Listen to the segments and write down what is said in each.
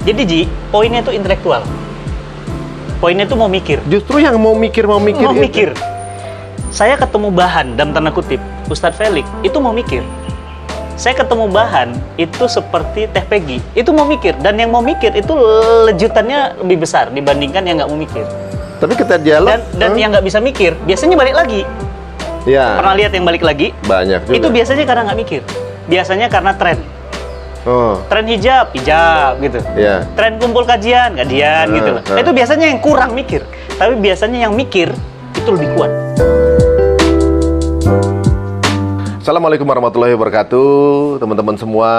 Jadi Ji, poinnya itu intelektual. Poinnya itu mau mikir. Justru yang mau mikir. Mau mikir. Saya ketemu bahan dalam tanda kutip, Ustadz Felix itu mau mikir. Saya ketemu bahan itu seperti Teh Peggy, itu mau mikir, dan yang mau mikir itu lejutannya lebih besar dibandingkan yang nggak mau mikir. Tapi kita dialog Dan yang nggak bisa mikir biasanya balik lagi. Ya. Pernah lihat yang balik lagi? Banyak juga. Itu biasanya karena nggak mikir. Biasanya karena tren. Oh. Tren hijab gitu. Ya. Tren kumpul kajian gitu loh. Itu biasanya yang kurang mikir. Tapi biasanya yang mikir itu lebih kuat. Assalamualaikum warahmatullahi wabarakatuh, teman-teman semua,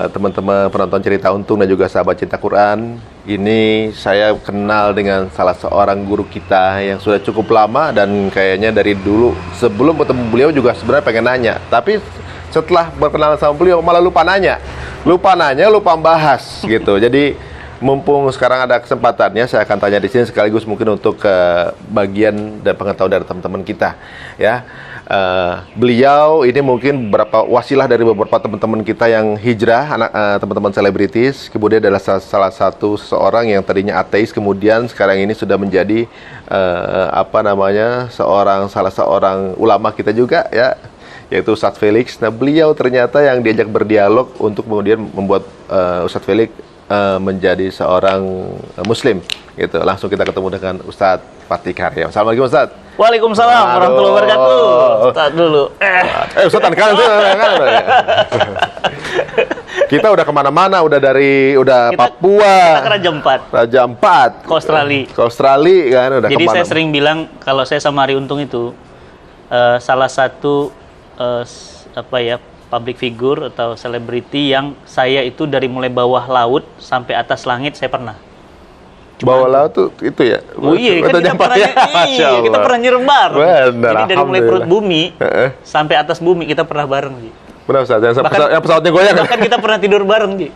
teman-teman penonton Cerita Untung dan juga sahabat cinta Quran. Ini saya kenal dengan salah seorang guru kita yang sudah cukup lama dan kayaknya dari dulu sebelum ketemu beliau juga sebenarnya pengen nanya. Tapi setelah berkenalan sama beliau malah lupa nanya, lupa bahas gitu. Jadi mumpung sekarang ada kesempatannya, saya akan tanya di sini sekaligus mungkin untuk bagian dan pengetahuan dari teman-teman kita, ya. Beliau ini mungkin beberapa wasilah dari beberapa teman-teman kita yang hijrah, teman-teman selebritis. Kemudian adalah salah satu seorang yang tadinya ateis, kemudian sekarang ini sudah menjadi salah seorang ulama kita juga, ya, yaitu Ustadz Felix. Nah, beliau ternyata yang diajak berdialog untuk kemudian membuat Ustadz Felix menjadi seorang muslim gitu. Langsung kita ketemu dengan Ustadz Fatih Karyam. Assalamualaikum Ustadz. Waalaikumsalam warahmatullahi wabarakatuh. Ustadz dulu. Ustadz kan. Kita udah kemana-mana, udah Papua. Kita ke Raja Ampat. Ke Australia kan udah. Jadi kemana. saya sering bilang kalau saya sama Ari Untung itu salah satu public figure atau selebriti yang saya itu dari mulai bawah laut sampai atas langit saya pernah. Bawah laut tuh itu ya? Oh iya, kan kita pernah nyebar. Benar, jadi dari mulai perut bumi sampai atas bumi kita pernah bareng, Ji. Benar Ustaz, yang pesawatnya goyang. Bahkan kita pernah tidur bareng, Ji.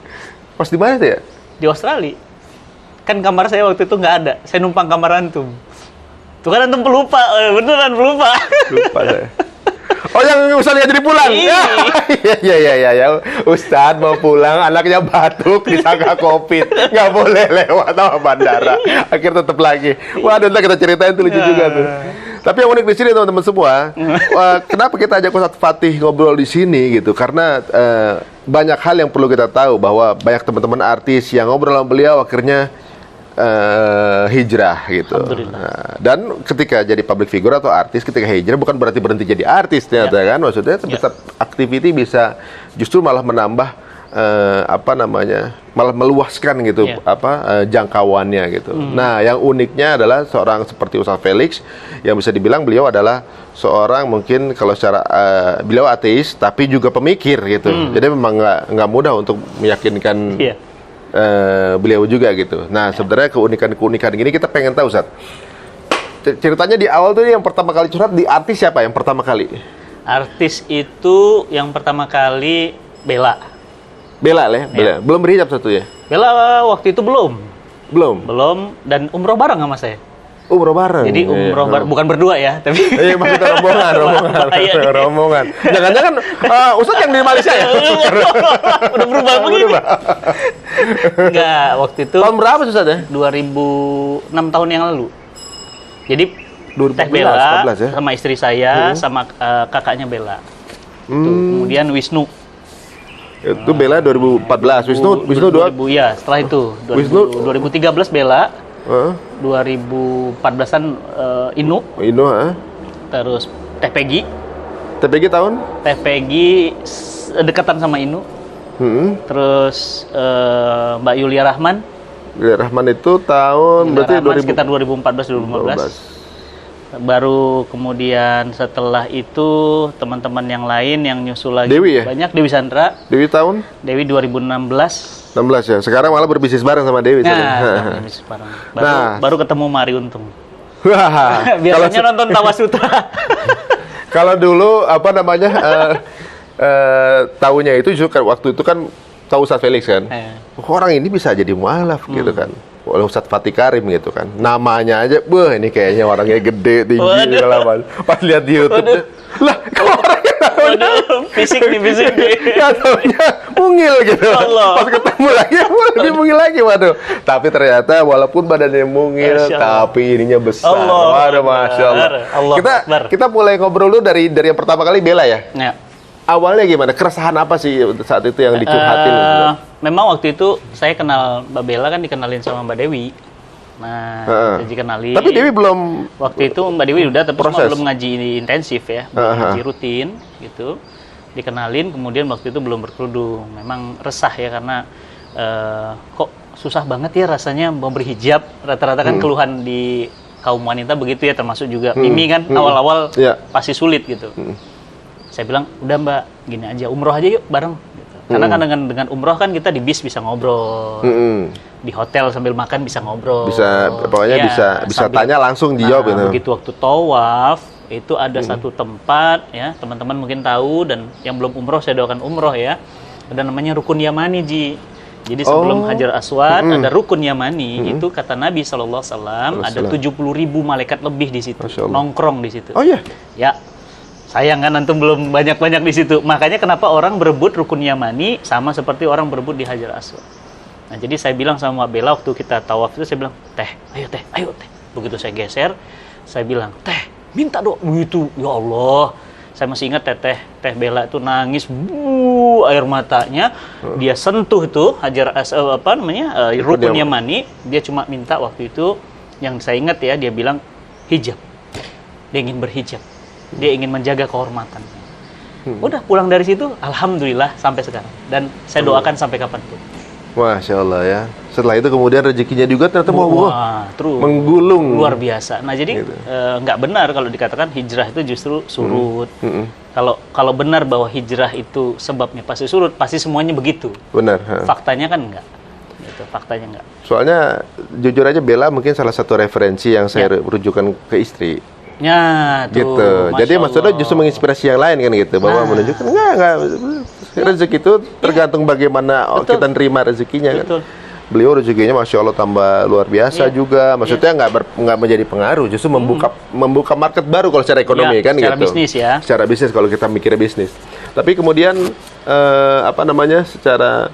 Pas di mana tuh ya? Di Australia. Kan kamar saya waktu itu nggak ada, saya numpang kamar antum. Tuh kan antum pelupa, beneran pelupa. Lupa saya. Oh, yang Ustadz jadi pulang? Iya. Ustadz mau pulang, anaknya batuk, disangka COVID. Nggak boleh lewat sama bandara. Akhirnya tetap lagi. Waduh, ntar kita ceritain tuh lucu juga tuh. Tapi yang unik di sini teman-teman semua, kenapa kita ajak Ustadz Fatih ngobrol di sini gitu? Karena banyak hal yang perlu kita tahu, bahwa banyak teman-teman artis yang ngobrol sama beliau akhirnya hijrah gitu. Dan ketika jadi public figure atau artis, ketika hijrah bukan berarti berhenti jadi artis ternyata kan, maksudnya tetap activity bisa justru malah menambah malah meluaskan gitu jangkauannya gitu. Nah, yang uniknya adalah seorang seperti Ustadz Felix yang bisa dibilang beliau adalah seorang mungkin kalau secara beliau ateis tapi juga pemikir gitu. Jadi memang nggak mudah untuk meyakinkan beliau juga gitu. Nah, sebenarnya keunikan gini kita pengen tahu, Ustadz. Ceritanya di awal tuh yang pertama kali curhat di artis siapa yang pertama kali? Artis itu yang pertama kali Bella. Bella. Belum berhijab satu ya? Bella waktu itu belum, dan umroh bareng sama saya. Umroh bareng. Jadi umroh bareng, bukan berdua ya, tapi maksudnya rombongan. Jangan-jangan Ustadz yang di Malaysia ya? Udah berubah begini. Enggak, waktu itu tahun berapa Ustadz ya? 2006 tahun yang lalu. Jadi Teh 2014 Bella ya? sama istri saya sama kakaknya Bella. Kemudian Wisnu. Itu Bella 2014, Wisnu 2000 ya, setelah itu 2013 Bella. 2014-an Inu, terus Teh Peggy. Teh Peggy tahun? Teh Peggy dekatan sama Inu. Terus Mbak Yulia Rahman. Yulia Rahman itu tahun berarti sekitar 2014-2015. Baru kemudian setelah itu teman-teman yang lain yang nyusul lagi Dewi ya? Banyak. Dewi Sandra. Dewi tahun? Dewi 2016. 16 ya. Sekarang malah berbisnis bareng sama Dewi. Berbisnis bareng. Baru ketemu Mari Untung. Wah. Biasanya nonton Tawa Sutra. Kalau dulu tahunya itu justru waktu itu kan tahu Ustadz Felix kan. Orang ini bisa jadi mualaf gitu kan. Oleh Ustadz Fatih Karyam gitu kan. Namanya aja, ini kayaknya orangnya gede, tinggi segala macam. Pas lihat di YouTube, lah kok orangnya Fisik nih. Nggak taunya mungil gitu. Allah. Pas ketemu lagi, lebih mungil lagi, waduh. Tapi ternyata walaupun badannya mungil, Masya Allah. tapi ininya besar. Allah Waduh, Akbar. Masya Allah. Allah Akbar. Kita mulai ngobrol dulu dari yang pertama kali Bella ya. Ya. Awalnya gimana? Keresahan apa sih saat itu yang dicurhatin? Memang waktu itu saya kenal Mbak Bella kan dikenalin sama Mbak Dewi. Nah, jadi kenalin. Tapi Dewi belum. Waktu itu Mbak Dewi udah, tapi Proses. semua belum ngaji intensif ya, belum ngaji rutin gitu. Dikenalin, kemudian waktu itu belum berkerudung. Memang resah ya karena kok susah banget ya rasanya mau berhijab. Rata-rata kan keluhan di kaum wanita begitu ya, termasuk juga Mimi kan awal-awal Iya. pasti sulit gitu. Saya bilang, udah Mbak, gini aja, umroh aja yuk bareng. Gitu. Karena kan dengan umroh kan kita di bis bisa ngobrol, di hotel sambil makan bisa ngobrol. Bisa, pokoknya bisa sambil- tanya langsung dijawab gitu. Begitu waktu tawaf itu ada satu tempat ya, teman-teman mungkin tahu, dan yang belum umroh saya doakan umroh ya. Ada namanya Rukun Yamani, Ji. Jadi sebelum Hajar Aswad ada Rukun Yamani, itu kata Nabi SAW ada 70.000 malaikat lebih di situ, Masya Allah. nongkrong di situ. Oh iya. Ya, sayang kan antum belum banyak-banyak di situ. Makanya kenapa orang berebut Rukun Yamani sama seperti orang berebut di Hajar Aswad. Nah, jadi saya bilang sama Mbak Bella waktu kita tawaf itu, saya bilang, "Teh, ayo teh." Begitu saya geser, saya bilang, "Teh, minta dong." Begitu, ya Allah. Saya masih ingat Teh Bella itu nangis, air matanya. Dia sentuh itu Rukun Yamani, dia cuma minta waktu itu, yang saya ingat ya, dia bilang hijab. Dia ingin berhijab. Dia ingin menjaga kehormatan. Udah pulang dari situ, alhamdulillah sampai sekarang. Dan saya doakan sampai kapanpun. Masya Allah ya. Setelah itu kemudian rezekinya juga ternyata mau Terus menggulung. luar biasa. Nah jadi Gitu. nggak benar kalau dikatakan hijrah itu justru surut. Kalau benar bahwa hijrah itu sebabnya pasti surut, pasti semuanya begitu. Benar. Faktanya kan enggak. Gitu, faktanya enggak. Soalnya jujur aja Bella mungkin salah satu referensi yang saya rujukan ke istri. Ya, tuh. Gitu. Masya Jadi maksudnya Allah. justru menginspirasi yang lain kan gitu, bahwa menunjukkan enggak rezeki itu tergantung bagaimana Betul. kita nerima rezekinya kan. Betul. Beliau rezekinya Masya Allah tambah luar biasa juga. Maksudnya nggak menjadi pengaruh, justru membuka market baru kalau secara ekonomi Ya, kan secara gitu. bisnis ya. Secara bisnis kalau kita mikirnya bisnis. Tapi kemudian secara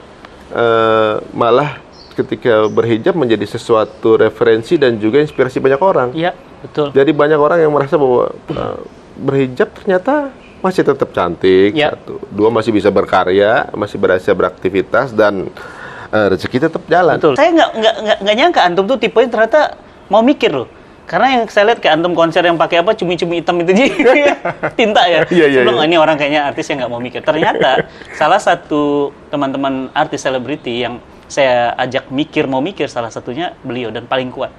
malah ketika berhijab menjadi sesuatu referensi dan juga inspirasi banyak orang. Iya, betul. Jadi banyak orang yang merasa bahwa berhijab ternyata masih tetap cantik, Ya. satu, dua masih bisa berkarya, masih berhasil beraktivitas dan rezeki tetap jalan. Betul. Saya nggak nyangka antum tuh tipenya ternyata mau mikir loh. Karena yang saya lihat kayak antum konser yang pakai apa cumi-cumi hitam itu tinta ya. Iya, iya, Sebelum iya. ini orang kayaknya artis yang nggak mau mikir. Ternyata salah satu teman-teman artis selebriti yang saya ajak mau mikir salah satunya beliau dan paling kuat.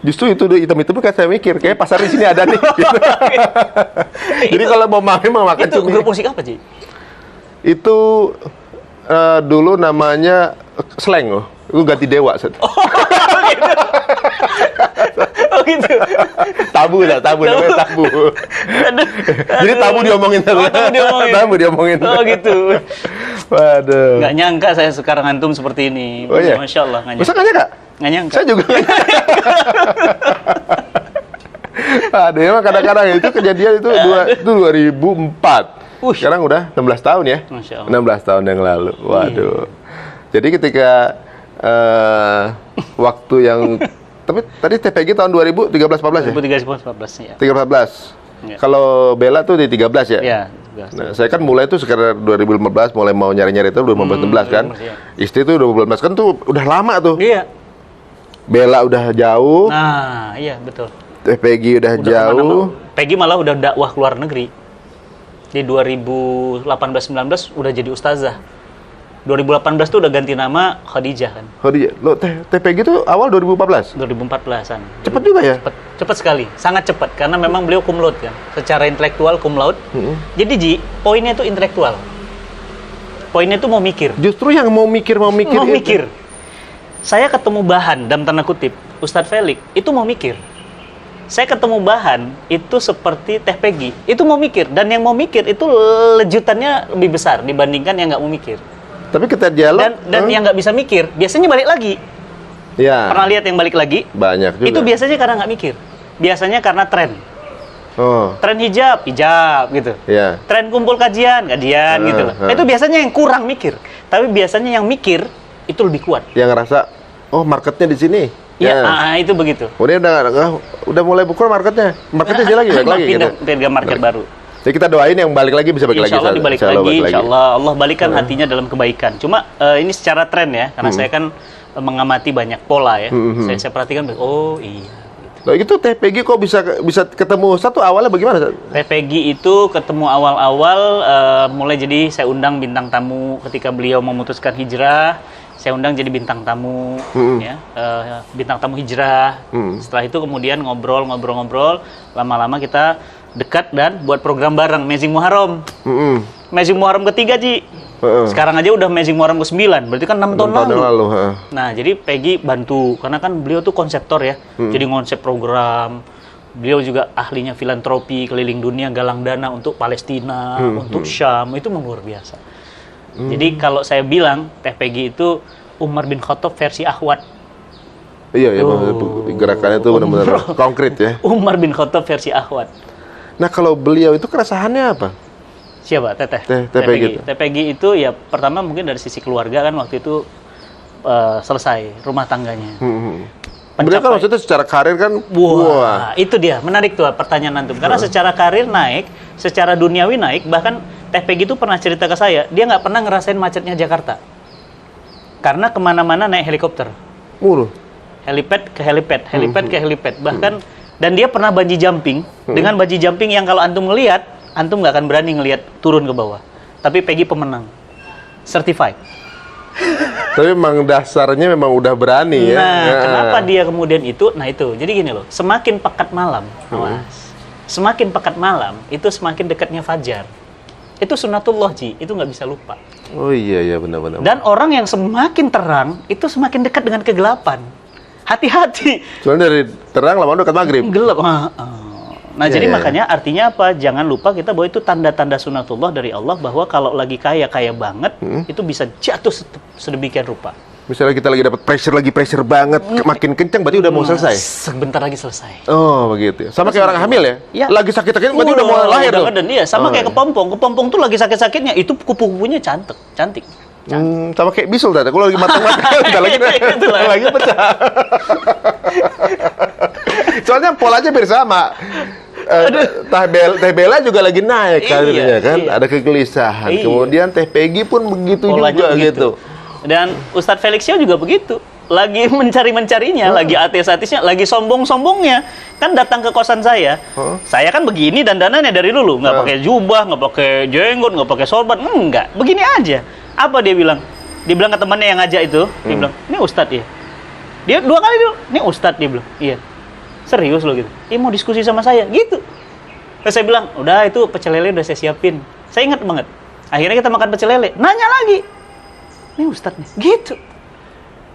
Justru itu hitam-hitam kan saya mikir, kayak pasar di sini ada nih. Gitu. Jadi kalau mau makan Itu cumi. grup musik apa sih? Itu dulu namanya slang loh. Itu ganti dewa. Oh gitu. Tabu namanya tabu. Aduh. Jadi tabu diomongin terus. Oh, tabu diomongin. Tabu diomongin. Oh gitu. Waduh. Nggak nyangka saya sekarang antum seperti ini. Oh iya. Masya Allah, nggak Masa nyangka. nggak nyangka? Nggak nyangka. Saya juga nggak nyangka. Aduh, emang kadang-kadang itu kejadian itu 2004. Ush. Sekarang udah 16 tahun ya? Masya Allah. 16 tahun yang lalu. Waduh. Jadi ketika waktu yang tapi tadi TPG tahun 2013-14 ya? 2013-14 ya. 13-14. Ya. Kalau Bella tuh di 13 ya? Ya. Nah, saya kan mulai tuh sekitar 2015 mulai mau nyari-nyari itu 2015 kan. 2015, ya. Istri tuh 2015 kan tuh udah lama tuh. Iya. Bella udah jauh, Nah, iya betul. Peggy udah jauh. Peggy malah udah dakwah ke luar negeri. Di 2018-19 udah jadi ustazah. 2018 tuh udah ganti nama Khadijah kan. Lo Peggy tuh awal 2014. 2014-an. Cepet juga ya? Cepet sekali, sangat cepat karena memang beliau cum laude kan. Secara intelektual cum laude. Jadi Ji, poinnya itu intelektual. Poinnya itu mau mikir. Justru yang mau mikir Mau itu. mikir. Saya ketemu bahan dalam tanda kutip, Ustadz Felix itu mau mikir. Saya ketemu bahan itu seperti Teh Peggy, itu mau mikir, dan yang mau mikir itu lejutannya lebih besar dibandingkan yang nggak mau mikir. Tapi kita dialog Dan yang nggak bisa mikir biasanya balik lagi. ya Pernah lihat yang balik lagi? banyak juga. Itu biasanya karena nggak mikir. Biasanya karena tren. Oh. Tren hijab gitu. Iya. Tren kumpul kajian gitu loh. Nah, itu biasanya yang kurang mikir. Tapi biasanya yang mikir itu lebih kuat. Yang ngerasa, oh marketnya di sini. Ya, itu begitu. Udah mulai pukul marketnya. Marketnya dia lagi, balik lagi. Pindah market baru. Jadi kita doain yang balik lagi bisa balik lagi. Insya Allah dibalik lagi. Insya Allah Allah balikan hatinya dalam kebaikan. Cuma ini secara tren ya, karena saya kan mengamati banyak pola ya. Saya perhatikan, oh iya. Nah itu TPG kok bisa ketemu satu awalnya bagaimana? TPG itu ketemu awal-awal mulai jadi saya undang bintang tamu ketika beliau memutuskan hijrah. Saya undang jadi bintang tamu, ya, bintang tamu hijrah. Setelah itu kemudian ngobrol, lama-lama kita dekat dan buat program bareng, Amazing Muharram. Amazing Muharram ketiga, Ji. Sekarang aja udah Amazing Muharram ke-9, berarti kan 6 tahun lalu. Nah, jadi Peggy bantu, karena kan beliau tuh konseptor ya, jadi konsep program. Beliau juga ahlinya filantropi, keliling dunia, galang dana untuk Palestina, untuk Syam, itu luar biasa. Jadi kalau saya bilang, Teh Peggy itu Umar bin Khattab versi Ahwat. Iya, gerakannya tuh benar-benar konkret ya. Umar bin Khattab versi Ahwat. Nah, kalau beliau itu keresahannya apa? Siapa? Teteh. Peggy. Teh Peggy itu ya pertama mungkin dari sisi keluarga kan waktu itu selesai rumah tangganya. Beliau kan maksudnya secara karir kan, wah, itu dia menarik tuh pertanyaan antum. Karena secara karir naik, secara duniawi naik, bahkan Teh Peggy itu pernah cerita ke saya, dia nggak pernah ngerasain macetnya Jakarta. Karena kemana-mana naik helikopter. Helipad ke helipad. Bahkan, dan dia pernah bungee jumping, dengan bungee jumping yang kalau antum ngelihat, antum nggak akan berani ngelihat turun ke bawah. Tapi Peggy pemenang. Certified. Tapi memang dasarnya memang udah berani ya. Nah, kenapa dia kemudian itu? Nah itu, jadi gini loh, semakin pekat malam, awas. Semakin pekat malam, itu semakin dekatnya fajar. Itu sunnatullah, Ji. Itu nggak bisa lupa. Oh iya, benar-benar. Dan orang yang semakin terang, itu semakin dekat dengan kegelapan. Hati-hati. Soalnya dari terang lama-lama dekat maghrib. Gelap. Nah, jadi makanya artinya apa? Jangan lupa kita bahwa itu tanda-tanda sunatullah dari Allah bahwa kalau lagi kaya banget, itu bisa jatuh sedemikian rupa. Misalnya kita lagi dapat pressure banget, makin kencang berarti udah mau selesai. Sebentar lagi selesai. Oh, begitu ya. Sama kayak orang hamil ya? Ya. Lagi sakit-sakit berarti udah mau lahir tuh. Iya, sama kayak kepompong. Kepompong tuh lagi sakit-sakitnya, itu kupu-kupunya cantik. Sama kayak bisul tadi. Kalau lagi matang-matang udah lagi pecah. Soalnya polanya bersama. Teh Bella juga lagi naik karirnya kan, ada kegelisahan. Kemudian Teh Peggy pun begitu polanya juga gitu. Dan Ustadz Felix Xiao juga begitu. Lagi mencari-mencarinya, lagi ateis-ateisnya, lagi sombong-sombongnya. Kan datang ke kosan saya. Saya kan begini dandanannya dari dulu, nggak pakai jubah, nggak pakai jenggot, nggak pakai sorban, enggak. Begini aja. Apa dia bilang? Dia bilang ke temannya yang ngajak itu, dia bilang, "Ini Ustadz ya." Dia 2 kali dulu, "Ini Ustadz," dia bilang. "Iya." Serius lo gitu? Mau diskusi sama saya gitu. Terus saya bilang, udah itu pecel lele udah saya siapin. Saya ingat banget. Akhirnya kita makan pecel lele. Nanya lagi, ini Ustadz nih, gitu.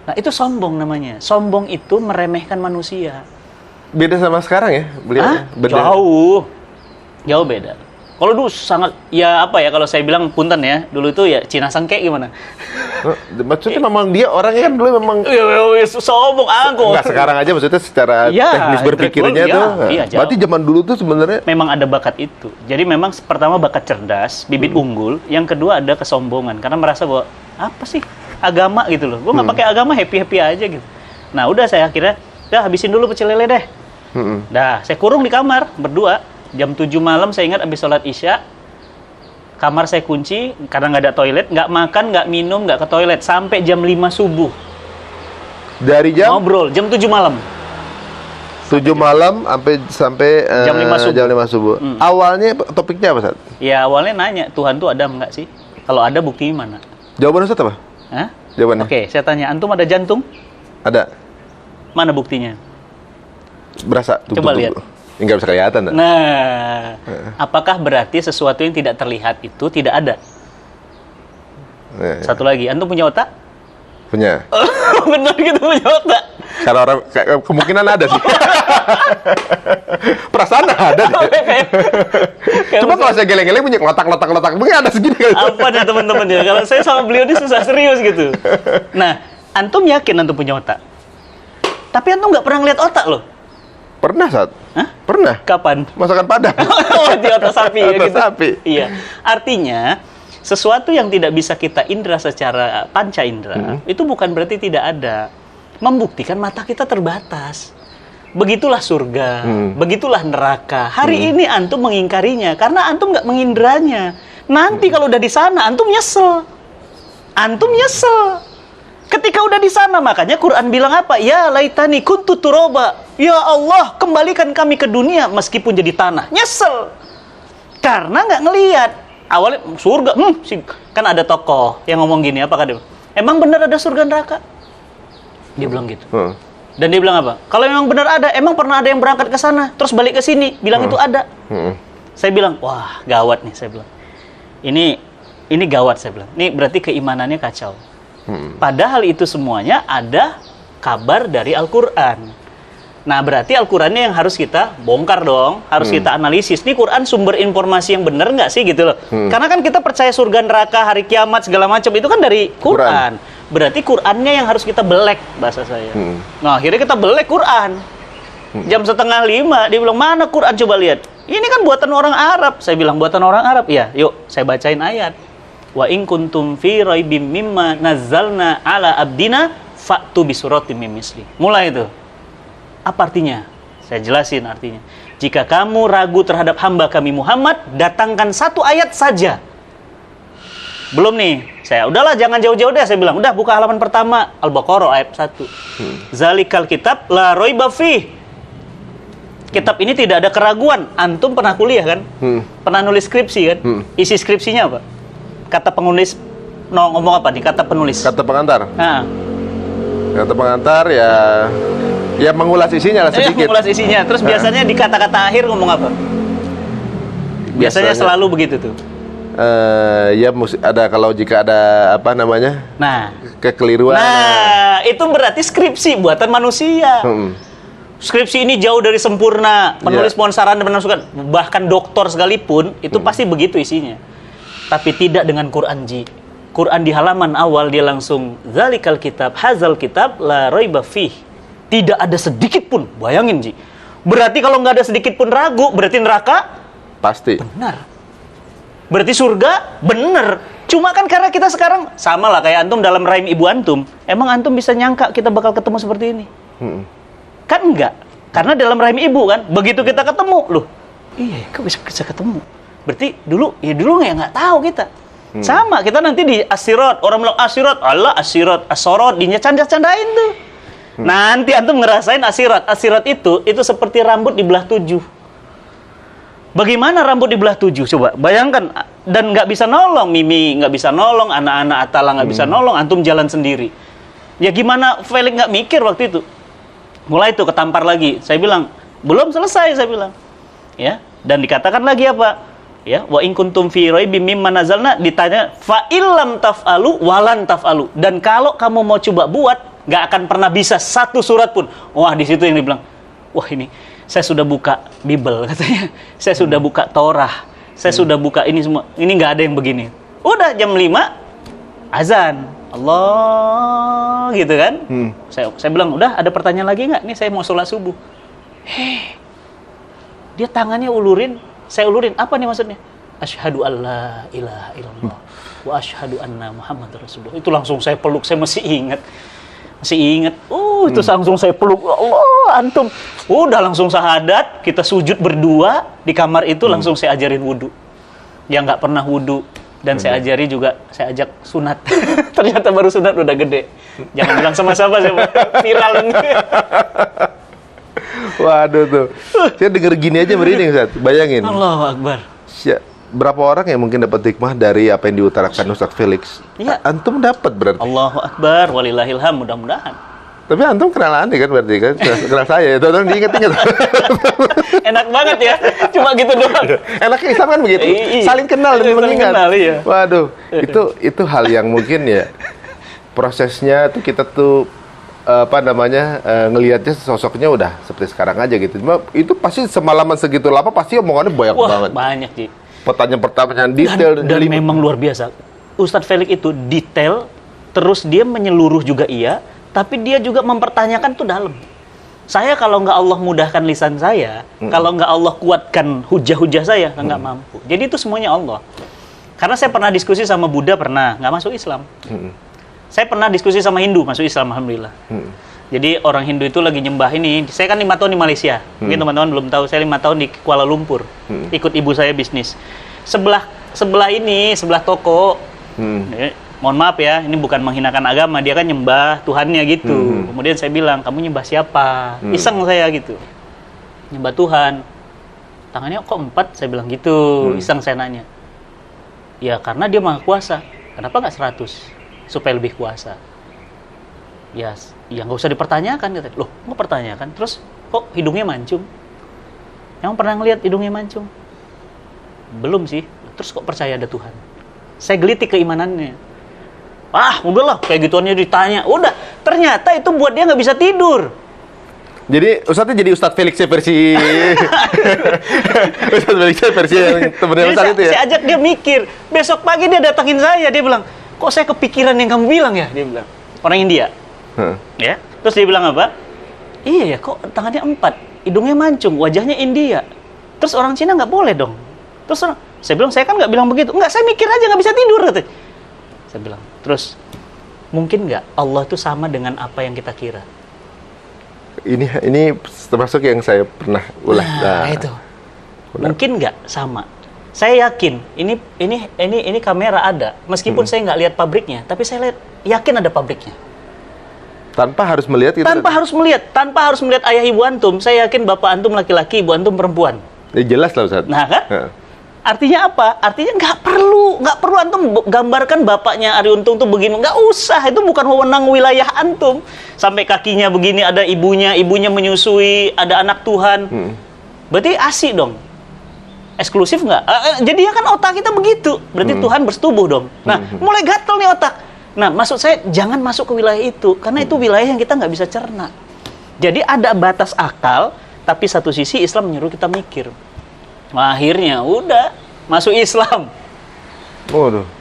Nah itu sombong namanya. Sombong itu meremehkan manusia. Beda sama sekarang ya beliau? Jauh beda. Kalau dulu sangat, ya apa ya, kalau saya bilang punten ya, dulu itu ya Cina sengke gimana? Maksudnya memang dia orangnya kan dulu memang sombong aku. Enggak, sekarang aja maksudnya secara teknis berpikirnya tuh. Berarti zaman dulu tuh sebenarnya memang ada bakat itu. Jadi memang pertama bakat cerdas, bibit unggul, yang kedua ada kesombongan karena merasa bahwa apa sih agama gitu loh. Gue nggak pakai agama, happy aja gitu. Nah, udah saya akhirnya habisin dulu pecel lele deh. Dah, saya kurung di kamar berdua. Jam 7 malam saya ingat habis sholat isya, kamar saya kunci karena nggak ada toilet, nggak makan, nggak minum, nggak ke toilet sampai jam 5 subuh. Dari jam? Ngobrol jam 7 malam. 7 malam sampai jam 5 subuh. Jam 5 subuh. Awalnya topiknya apa, Ustaz? Ya awalnya nanya, Tuhan tuh ada nggak sih? Kalau ada buktinya mana? Jawaban Ustaz apa? Hah? Jawabannya? Oke, saya tanya, antum ada jantung? Ada. Mana buktinya? Berasa. Coba lihat. Nggak bisa kelihatan. Nah, apakah berarti sesuatu yang tidak terlihat itu tidak ada? Satu lagi, antum punya otak? Punya. Benar gitu, punya otak. Kalau orang kemungkinan ada sih. Perasaan ada deh. Cuma kalau saya geleng-geleng punya letak-letak, mungkin ada segini. Apa nih teman-teman ya? Kalau saya sama beliau ini susah serius gitu. Nah, antum yakin antum punya otak? Tapi antum nggak pernah ngeliat otak loh. Pernah, Saat. Hah? Pernah. Kapan? Masakan Padang. Oh, di otak sapi ya Otak gitu. sapi. Iya. Artinya sesuatu yang tidak bisa kita indra secara panca indra itu bukan berarti tidak ada. Membuktikan mata kita terbatas. Begitulah surga, begitulah neraka. Hari ini antum mengingkarinya karena antum nggak mengindranya. Nanti kalau udah di sana antum nyesel. Antum nyesel. Ketika udah di sana, makanya Quran bilang apa? Ya laitani kuntu turoba. Ya Allah, kembalikan kami ke dunia meskipun jadi tanah. Nyesel. Karena nggak ngelihat. Awalnya surga, kan ada tokoh yang ngomong gini, apa kata dia? Emang benar ada surga neraka? Dia bilang gitu. Dan dia bilang apa? Kalau memang benar ada, emang pernah ada yang berangkat ke sana, terus balik ke sini, bilang itu ada. Saya bilang, wah gawat nih, saya bilang. Ini gawat, saya bilang. Ini berarti keimanannya kacau. Padahal itu semuanya ada kabar dari Al-Quran. Nah, berarti Al-Qurannya yang harus kita bongkar dong, harus kita analisis. Ini Quran sumber informasi yang benar nggak sih gitu loh? Karena kan kita percaya surga, neraka, hari kiamat, segala macam itu kan dari Quran. Berarti Qurannya yang harus kita belek, bahasa saya. Nah, akhirnya kita belek Quran. Jam 4:30, dia bilang, mana Quran, coba lihat. Ini kan buatan orang Arab. Saya bilang, buatan orang Arab? Iya, yuk, saya bacain ayat. Wa in kuntum fi raibim mimma nazzalna ala abdina fa'tu bi suratin min misli. Mulai itu. Apa artinya? Saya jelasin artinya. Jika kamu ragu terhadap hamba kami Muhammad, datangkan satu ayat saja. Belum nih. Saya udahlah jangan jauh-jauh deh, saya bilang. Udah buka halaman pertama Al-Baqarah ayat 1. Zalikal kitab la raiba fi. Kitab ini tidak ada keraguan. Antum pernah kuliah kan? Pernah nulis skripsi kan? Isi skripsinya apa? Kata penulis ngomong apa nih? Kata penulis. Kata pengantar. Nah. Kata pengantar ya mengulas isinya lah sedikit. Mengulas isinya. Terus biasanya di kata-kata akhir ngomong apa? Biasanya selalu begitu tuh. Ya ada kalau jika ada apa namanya? Nah, kekeliruan. Nah, itu berarti skripsi buatan manusia. Skripsi ini jauh dari sempurna. Penulis mohon saran dan masukan. Bahkan doktor sekalipun itu pasti begitu isinya. Tapi tidak dengan Quran, Ji. Quran di halaman awal dia langsung zalikal kitab, hazal kitab la raiba fih. Tidak ada sedikit pun, bayangin, Ji. Berarti kalau nggak ada sedikit pun ragu, berarti neraka pasti. Benar. Berarti surga benar. Cuma kan karena kita sekarang sama lah kayak antum dalam rahim ibu antum. Emang antum bisa nyangka kita bakal ketemu seperti ini? Kan enggak. Karena dalam rahim ibu kan, begitu kita ketemu, loh. Iya, kok bisa ketemu? Berarti dulu nggak tahu kita. Sama, kita nanti di As-Sirat. Orang bilang As-Sirat, Allah As-Sirat, As-Sorot, dicanda-candain tuh. Nanti antum ngerasain As-Sirat. As-Sirat itu seperti rambut dibelah 7. Bagaimana rambut dibelah 7? Coba bayangkan. Dan nggak bisa nolong, Mimi nggak bisa nolong, anak-anak Atala nggak bisa nolong, antum jalan sendiri. Ya gimana Felix nggak mikir waktu itu? Mulai itu ketampar lagi. Saya bilang, belum selesai, saya bilang. Ya, dan dikatakan lagi apa? Ya, wa in kuntum fi raibim mimma nazalna, ditanya fa illam taf'alu walan taf'alu. Dan kalau kamu mau coba buat, nggak akan pernah bisa satu surat pun. Wah, di situ yang dibilang, wah ini saya sudah buka Bible katanya. Saya sudah buka Torah. Saya sudah buka ini semua. Ini nggak ada yang begini. Udah jam 5 azan. Allah gitu kan. Saya bilang, udah ada pertanyaan lagi nggak? Nih saya mau sholat subuh. Dia tangannya ulurin. Saya ulurin, apa nih maksudnya? Asyhadu alla ilaha illallah wa asyhadu anna Muhammad Rasulullah. Itu langsung saya peluk, saya masih ingat. Itu langsung saya peluk. Allah, antum. Udah langsung syahadat, kita sujud berdua di kamar itu, langsung saya ajarin wudu. Yang nggak pernah wudu. Dan saya ajari juga, saya ajak sunat. Ternyata baru sunat udah gede. Jangan bilang sama siapa, viral ini. Waduh tuh. Saya denger gini aja merinding, Ustaz. Bayangin. Allahu Akbar. Berapa orang yang mungkin dapat hikmah dari apa yang diutarakan Ustaz Felix? Ya. Antum dapat berarti. Allahu Akbar, walillahilham, mudah-mudahan. Tapi antum kenal aneh kan berarti kan? Kenal saya, itu orang diinget-inget. Enak banget ya, cuma gitu doang. Enaknya Islam kan begitu, saling kenal dan mengingat. Iya. Waduh, itu hal yang mungkin ya prosesnya tuh kita tuh ngelihatnya sosoknya udah seperti sekarang aja gitu. Cuma itu pasti semalaman segitu lama pasti omongannya banyak banget. Banyak, Ji. Pertanyaan detail dan memang luar biasa. Ustadz Felix itu detail, terus dia menyeluruh juga iya, tapi dia juga mempertanyakan tuh dalam. Saya kalau nggak Allah mudahkan lisan saya, kalau nggak Allah kuatkan hujah-hujah saya, nggak mampu. Jadi itu semuanya Allah. Karena saya pernah diskusi sama Buddha, pernah nggak masuk Islam. Saya pernah diskusi sama Hindu, masuk Islam, alhamdulillah. Jadi orang Hindu itu lagi nyembah ini. Saya kan 5 tahun di Malaysia. Mungkin teman-teman belum tahu, saya 5 tahun di Kuala Lumpur. Ikut ibu saya bisnis. Sebelah toko. Mohon maaf ya, ini bukan menghinakan agama, dia kan nyembah Tuhannya gitu. Kemudian saya bilang, kamu nyembah siapa? Iseng saya gitu. Nyembah Tuhan. Tangannya kok 4? Saya bilang gitu. Iseng saya nanya. Ya karena dia maha kuasa. Kenapa nggak 100? Supaya lebih kuasa. Ya nggak usah dipertanyakan. Kata. Loh, nggak pertanyakan? Terus kok hidungnya mancung? Yang pernah ngeliat hidungnya mancung? Belum sih. Terus kok percaya ada Tuhan? Saya gelitik keimanannya. Udahlah, kayak gituannya ditanya. Udah, ternyata itu buat dia nggak bisa tidur. Jadi Ustadznya jadi Ustadz Felixnya versi Ustadz Felixnya versi yang temennya Ustadz itu ya? Saya ajak dia mikir. Besok pagi dia datangin saya, dia bilang, kok saya kepikiran yang kamu bilang ya? Dia bilang, orang India. Ya, terus dia bilang apa? Iya ya, kok tangannya 4, hidungnya mancung, wajahnya India. Terus orang Cina nggak boleh dong. Terus saya bilang, saya kan nggak bilang begitu. Nggak, saya mikir aja nggak bisa tidur. Katanya. Saya bilang, terus mungkin nggak Allah itu sama dengan apa yang kita kira? Ini termasuk yang saya pernah ulas. Nah, itu. Mungkin nggak sama. Saya yakin ini kamera ada. Meskipun saya nggak lihat pabriknya, tapi saya yakin ada pabriknya. Tanpa harus melihat itu. Tanpa harus melihat ayah ibu antum. Saya yakin bapak antum laki-laki, ibu antum perempuan. Ya, jelas lah Ustaz. Nah kan? Artinya apa? Artinya nggak perlu antum gambarkan bapaknya Ari Untung tuh begini, nggak usah, itu bukan wewenang wilayah antum. Sampai kakinya begini, ada ibunya menyusui, ada anak Tuhan. Berarti asik dong, eksklusif nggak? Jadi ya kan otak kita begitu, berarti Tuhan bersetubuh dong. Nah, mulai gatel nih otak. Nah, maksud saya jangan masuk ke wilayah itu, karena itu wilayah yang kita nggak bisa cerna. Jadi ada batas akal, tapi satu sisi Islam menyuruh kita mikir. Akhirnya udah masuk Islam.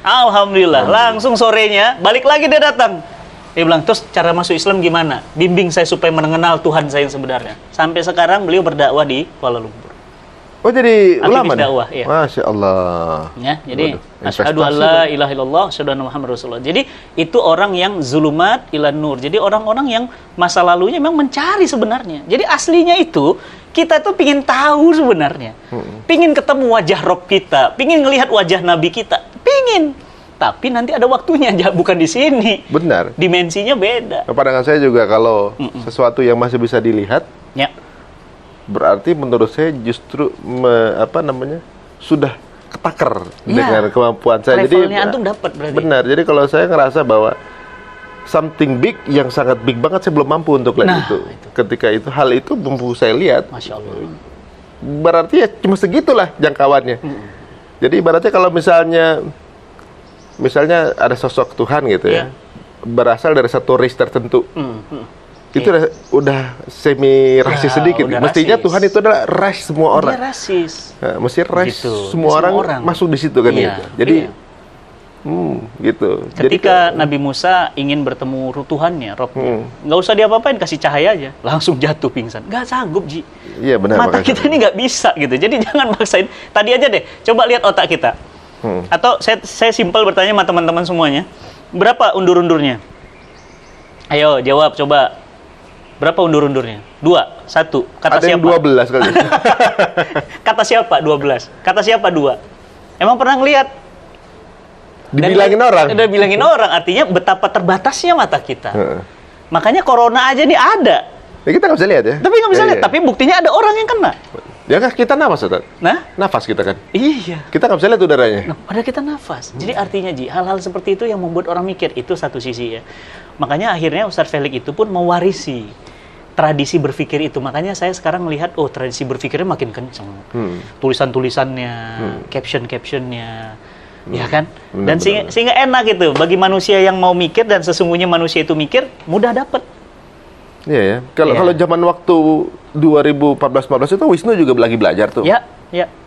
Alhamdulillah. Langsung sorenya balik lagi dia datang. Dia bilang, terus cara masuk Islam gimana? Bimbing saya supaya mengenal Tuhan saya yang sebenarnya. Sampai sekarang beliau berdakwah di Kuala Lumpur. Oh, jadi ulama nih? Dakwah, ya. Masya Allah. Ya, jadi asyhadu alla ilaha illallah, asyhadu anna Muhammadar Rasulullah. Jadi itu orang yang zulumat ilan nur. Jadi orang-orang yang masa lalunya memang mencari sebenarnya. Jadi aslinya itu kita tuh pingin tahu sebenarnya. Pingin ketemu wajah Rob kita, pingin ngelihat wajah Nabi kita, pingin. Tapi nanti ada waktunya, bukan di sini. Benar. Dimensinya beda. Pandangan saya juga kalau sesuatu yang masih bisa dilihat, ya, berarti menurut saya justru sudah ketakar dengan kemampuan saya. Levelnya jadi antum dapat berarti. Benar. Jadi kalau saya ngerasa bahwa something big yang sangat big banget saya belum mampu untuk lihat itu. Ketika itu hal itu mampu saya lihat. Masya Allah. Berarti ya cuma segitulah jangkauannya. Jadi ibaratnya kalau misalnya ada sosok Tuhan gitu ya, berasal dari satu race tertentu. Itu udah semi rasis sedikit. Mestinya rasis. Tuhan itu adalah race semua orang. Dia rasis. Nah, mesti race gitu. Semua orang masuk di situ kan gitu. Jadi gitu. Ketika Nabi Musa ingin bertemu Tuhannya, Robnya, nggak usah diapa-apain, kasih cahaya aja, langsung jatuh pingsan. Nggak sanggup, Ji. Iya benar. Mata kita ini nggak bisa gitu. Jadi jangan maksain. Tadi aja deh, coba lihat otak kita. Atau saya simpel bertanya sama teman-teman semuanya, berapa undur-undurnya? Ayo jawab coba. Berapa undur-undurnya? 2, 1. Kata ada siapa? Yang 12 kali. Kata siapa? 12. Kata siapa? 2. Emang pernah ngelihat? Dibilangin orang. Udah bilangin orang, artinya betapa terbatasnya mata kita. Makanya corona aja nih ada. Ya, kita nggak bisa lihat ya. Tapi nggak bisa lihat. Tapi buktinya ada orang yang kena. Ya kan kita nafas, Ustaz. Nafas kita kan. Iya. Kita nggak bisa lihat udaranya. Padahal kita nafas. Jadi artinya, Ji, hal-hal seperti itu yang membuat orang mikir. Itu satu sisi ya. Makanya akhirnya Ustadz Felix itu pun mewarisi tradisi berpikir itu. Makanya saya sekarang melihat, tradisi berpikirnya makin kenceng. Tulisan-tulisannya, caption-captionnya, ya kan? Dan sehingga enak gitu. Bagi manusia yang mau mikir dan sesungguhnya manusia itu mikir, mudah dapat. Iya ya. Kalau zaman waktu 2014-15 itu Wisnu juga lagi belajar tuh. Ya.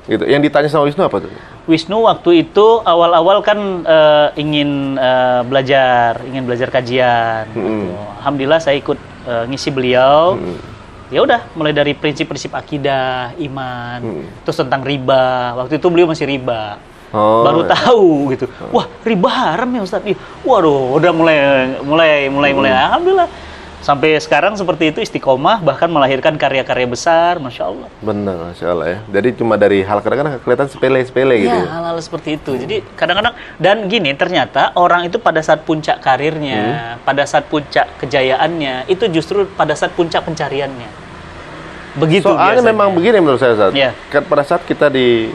Gitu. Yang ditanya sama Wisnu apa tuh? Wisnu waktu itu awal-awal kan ingin belajar kajian. Gitu. Alhamdulillah saya ikut ngisi beliau. Ya udah, mulai dari prinsip-prinsip akidah, iman, terus tentang riba. Waktu itu beliau masih riba. Baru tahu gitu. Wah, riba haram ya Ustaz. Waduh, udah mulai alhamdulillah. Sampai sekarang seperti itu istiqomah, bahkan melahirkan karya-karya besar, Masya Allah. Benar, Masya Allah ya. Jadi cuma dari hal kadang-kadang kelihatan sepele-sepele gitu. Ya, hal-hal seperti itu. Jadi kadang-kadang, dan gini, ternyata orang itu pada saat puncak karirnya, pada saat puncak kejayaannya, itu justru pada saat puncak pencariannya. Begitu Soalnya biasanya. memang begini menurut saya, Ustaz. Ya. Kan pada saat kita di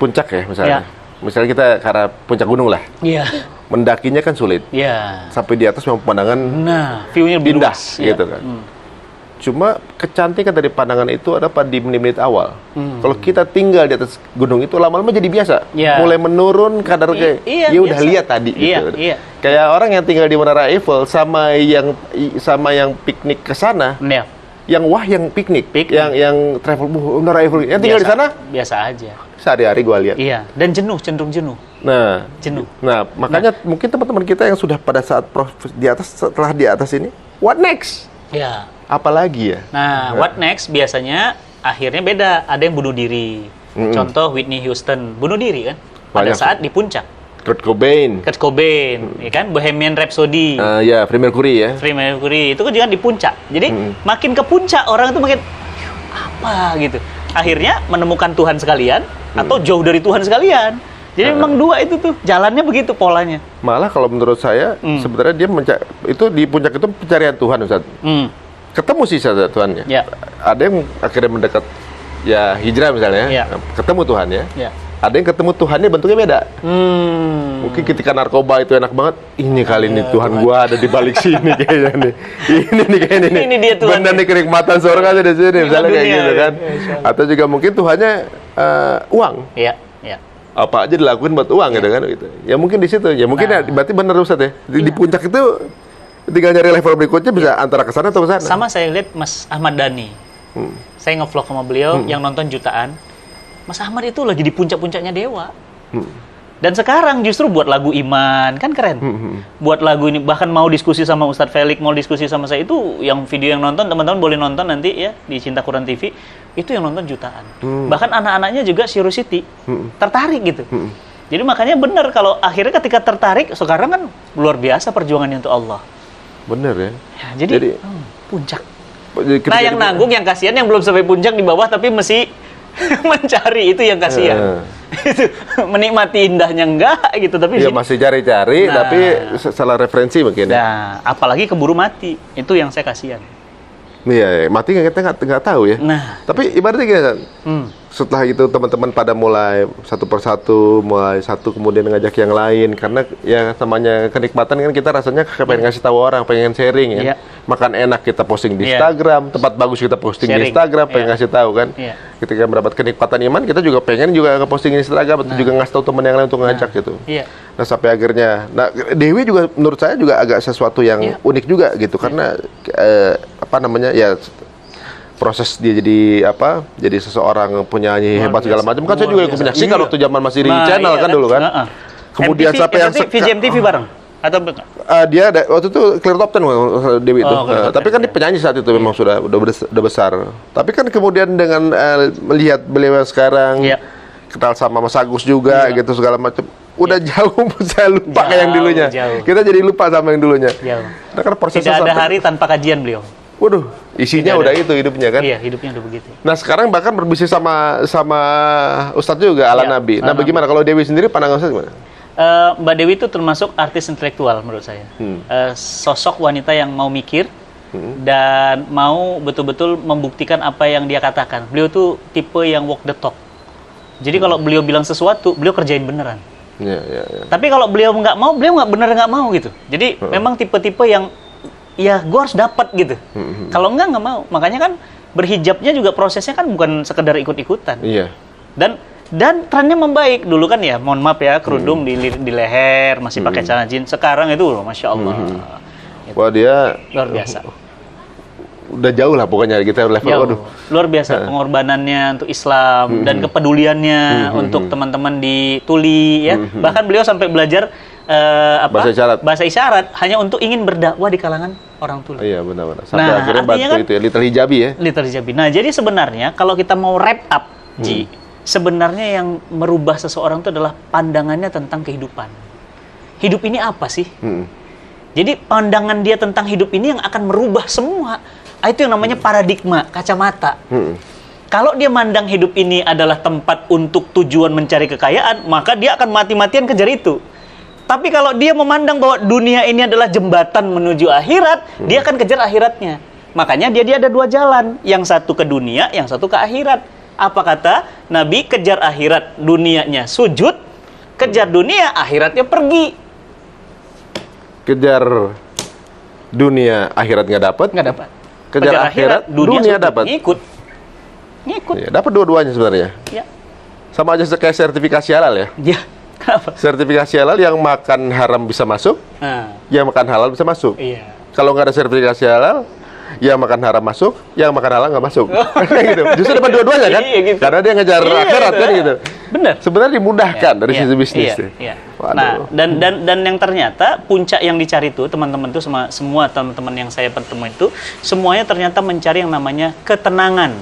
puncak ya, misalnya. Ya. Misalnya kita ke arah puncak gunung lah. Iya. Mendakinya kan sulit. Iya. Sampai di atas memang pemandangan Nah, view-nya lebih indah luas. gitu kan. Cuma kecantikan dari pandangan itu ada pada di menit-menit awal. Kalau kita tinggal di atas gunung itu lama-lama jadi biasa. Ya. Mulai menurun kadar kayak iya, ya udah biasa. lihat tadi Iya, gitu. iya. Kayak orang yang tinggal di Menara Eiffel sama yang piknik ke sana, Ya. yang piknik, Piknik. yang travel Menara Eiffel, yang tinggal di sana Biasa aja. sehari-hari gua lihat. Iya, dan cenderung jenuh. Nah, makanya mungkin teman-teman kita yang sudah pada saat di atas, setelah di atas ini, what next? Ya. Apalagi ya? Nah, what next biasanya akhirnya beda. Ada yang bunuh diri. Contoh Whitney Houston bunuh diri kan pada Banyak. saat di puncak. Kurt Cobain. Kurt Cobain, ya kan, Bohemian Rhapsody, Ya, Freddie Mercury ya. Freddie Mercury, itu kan juga di puncak. Jadi makin ke puncak orang itu makin apa gitu. Akhirnya menemukan Tuhan sekalian atau jauh dari Tuhan sekalian. Jadi memang dua itu tuh jalannya begitu polanya. Malah kalau menurut saya sebenarnya dia itu di puncak itu pencarian Tuhan, Ustaz. Ketemu sih saja Tuhannya. Ya. Ada yang akhirnya mendekat ya hijrah misalnya, Ya. ketemu Tuhannya. Ya. Ada yang ketemu Tuhannya bentuknya beda. Mungkin ketika narkoba itu enak banget, ini kali ini Tuhan gua ada di balik sini kayaknya nih. Ini nih kayaknya nih. Ini dia Tuhan. Benar nih kenikmatan surga ada di sini, misalnya kayak dunia, gitu kan. ya, insya Allah. Atau juga mungkin Tuhannya uang. Iya, iya. Apa aja dilakuin buat uang gitu kan gitu. Ya mungkin di situ. Ya mungkin ya, berarti benar Ustaz ya. Di puncak itu tinggal nyari level berikutnya bisa antara ke sana atau ke sana. Sama saya lihat Mas Ahmad Dhani. Saya ngevlog sama beliau yang nonton jutaan. Mas Ahmad itu lagi di puncak-puncaknya dewa. Dan sekarang justru buat lagu iman, kan keren. Buat lagu ini, bahkan mau diskusi sama Ustadz Felix, mau diskusi sama saya, itu yang video yang nonton, teman-teman boleh nonton nanti ya, di Cinta Quran TV, itu yang nonton jutaan. Bahkan anak-anaknya juga curiosity, tertarik gitu. Jadi makanya benar kalau akhirnya ketika tertarik, sekarang kan luar biasa perjuangannya untuk Allah. Bener ya. Ya, jadi puncak. Ketika Nah yang nanggung, yang kasihan, yang belum sampai puncak di bawah, tapi mesti mencari, itu yang kasihan. Itu menikmati indahnya enggak gitu, tapi ya masih cari-cari, tapi salah referensi mungkin. Nah, apalagi keburu mati, itu yang saya kasihan. Iya, mati kita nggak tahu ya. Nah, tapi ibaratnya gini, setelah itu teman-teman pada mulai satu persatu, mulai satu kemudian ngajak yang lain, karena ya namanya kenikmatan kan kita rasanya pengen ngasih tahu orang, pengen sharing ya. Iya. Makan enak kita posting di Instagram, tempat bagus kita posting Sharing. di Instagram, pengen ngasih tahu kan. Iya. Ketika mendapat kenikmatan iman, kita juga pengen juga posting di Instagram, atau juga ngasih tahu teman yang lain untuk ngajak gitu. Iya. Nah sampai akhirnya, Dewi juga menurut saya juga agak sesuatu yang unik juga gitu, karena apa namanya ya, proses dia jadi seseorang penyanyi hebat segala macam kan. Saya juga ikut menyaksikan waktu zaman masih di channel kan dulu kan. Kemudian MTV, sampai yang VJMTV bareng atau dia waktu itu clear top 10 Dewi itu. Tapi kan dia penyanyi saat itu memang sudah besar. Tapi kan kemudian dengan melihat beliau yang sekarang, kenal sama Mas Agus juga gitu segala macam, udah jauh saya lupa kayak yang dulunya. Kita jadi lupa sama yang dulunya. Nah, kan prosesnya tidak ada hari tanpa kajian beliau. Waduh, isinya udah itu hidupnya kan? Iya, hidupnya udah begitu. Nah sekarang bahkan berbisnis sama Ustadz juga ala Nabi. Nah bagaimana kalau Dewi sendiri pandangan Ustadz gimana? Mbak Dewi itu termasuk artis intelektual menurut saya. Sosok wanita yang mau mikir dan mau betul-betul membuktikan apa yang dia katakan. Beliau tuh tipe yang walk the talk. Jadi kalau beliau bilang sesuatu, beliau kerjain beneran. Tapi kalau beliau nggak mau, beliau nggak mau gitu. Jadi memang tipe-tipe yang ya gue harus dapat gitu. Kalau nggak mau. Makanya kan berhijabnya juga prosesnya kan bukan sekedar ikut-ikutan. Iya. Dan trennya membaik. Dulu kan ya, mohon maaf ya, kerudung di leher, masih pakai celana jeans. Sekarang itu loh, Masya Allah. Gitu. Wah dia luar biasa. Udah jauh lah pokoknya kita level. Waduh. Luar biasa pengorbanannya untuk Islam dan kepeduliannya untuk teman-teman di Tuli ya. Bahkan beliau sampai belajar Bahasa isyarat. hanya untuk ingin berdakwah di kalangan orang tuli. Iya, benar-benar. Sampai akhirnya bantu kan, itu ya, little hijabi ya. Little hijabi. Nah, jadi sebenarnya kalau kita mau wrap up, Ji, sebenarnya yang merubah seseorang itu adalah pandangannya tentang kehidupan. Hidup ini apa sih? Jadi pandangan dia tentang hidup ini yang akan merubah semua. Itu yang namanya paradigma, kacamata. Kalau dia mandang hidup ini adalah tempat untuk tujuan mencari kekayaan, maka dia akan mati-matian kejar itu. Tapi kalau dia memandang bahwa dunia ini adalah jembatan menuju akhirat, dia akan kejar akhiratnya. Makanya dia ada dua jalan, yang satu ke dunia, yang satu ke akhirat. Apa kata Nabi? Kejar akhirat, dunianya sujud. Kejar dunia, akhiratnya pergi. Kejar dunia, akhirat nggak dapat. Kejar akhirat, dunia dapat. Ngikut. Ya, dapat dua-duanya sebenarnya. Ya. Sama aja kayak sertifikasi halal ya. Ya. Kenapa? Sertifikasi halal yang makan haram bisa masuk, yang makan halal bisa masuk. Iya. Kalau nggak ada sertifikasi halal, yang makan haram masuk, yang makan halal nggak masuk. Gitu. Justru dapat dua-duanya kan? Iya, gitu. Karena dia ngejar akhirat kan gitu. Benar. Sebenarnya dimudahkan dari sisi bisnis. Iya. Nah, dan yang ternyata puncak yang dicari itu teman-teman itu semua teman-teman yang saya bertemu itu semuanya ternyata mencari yang namanya ketenangan,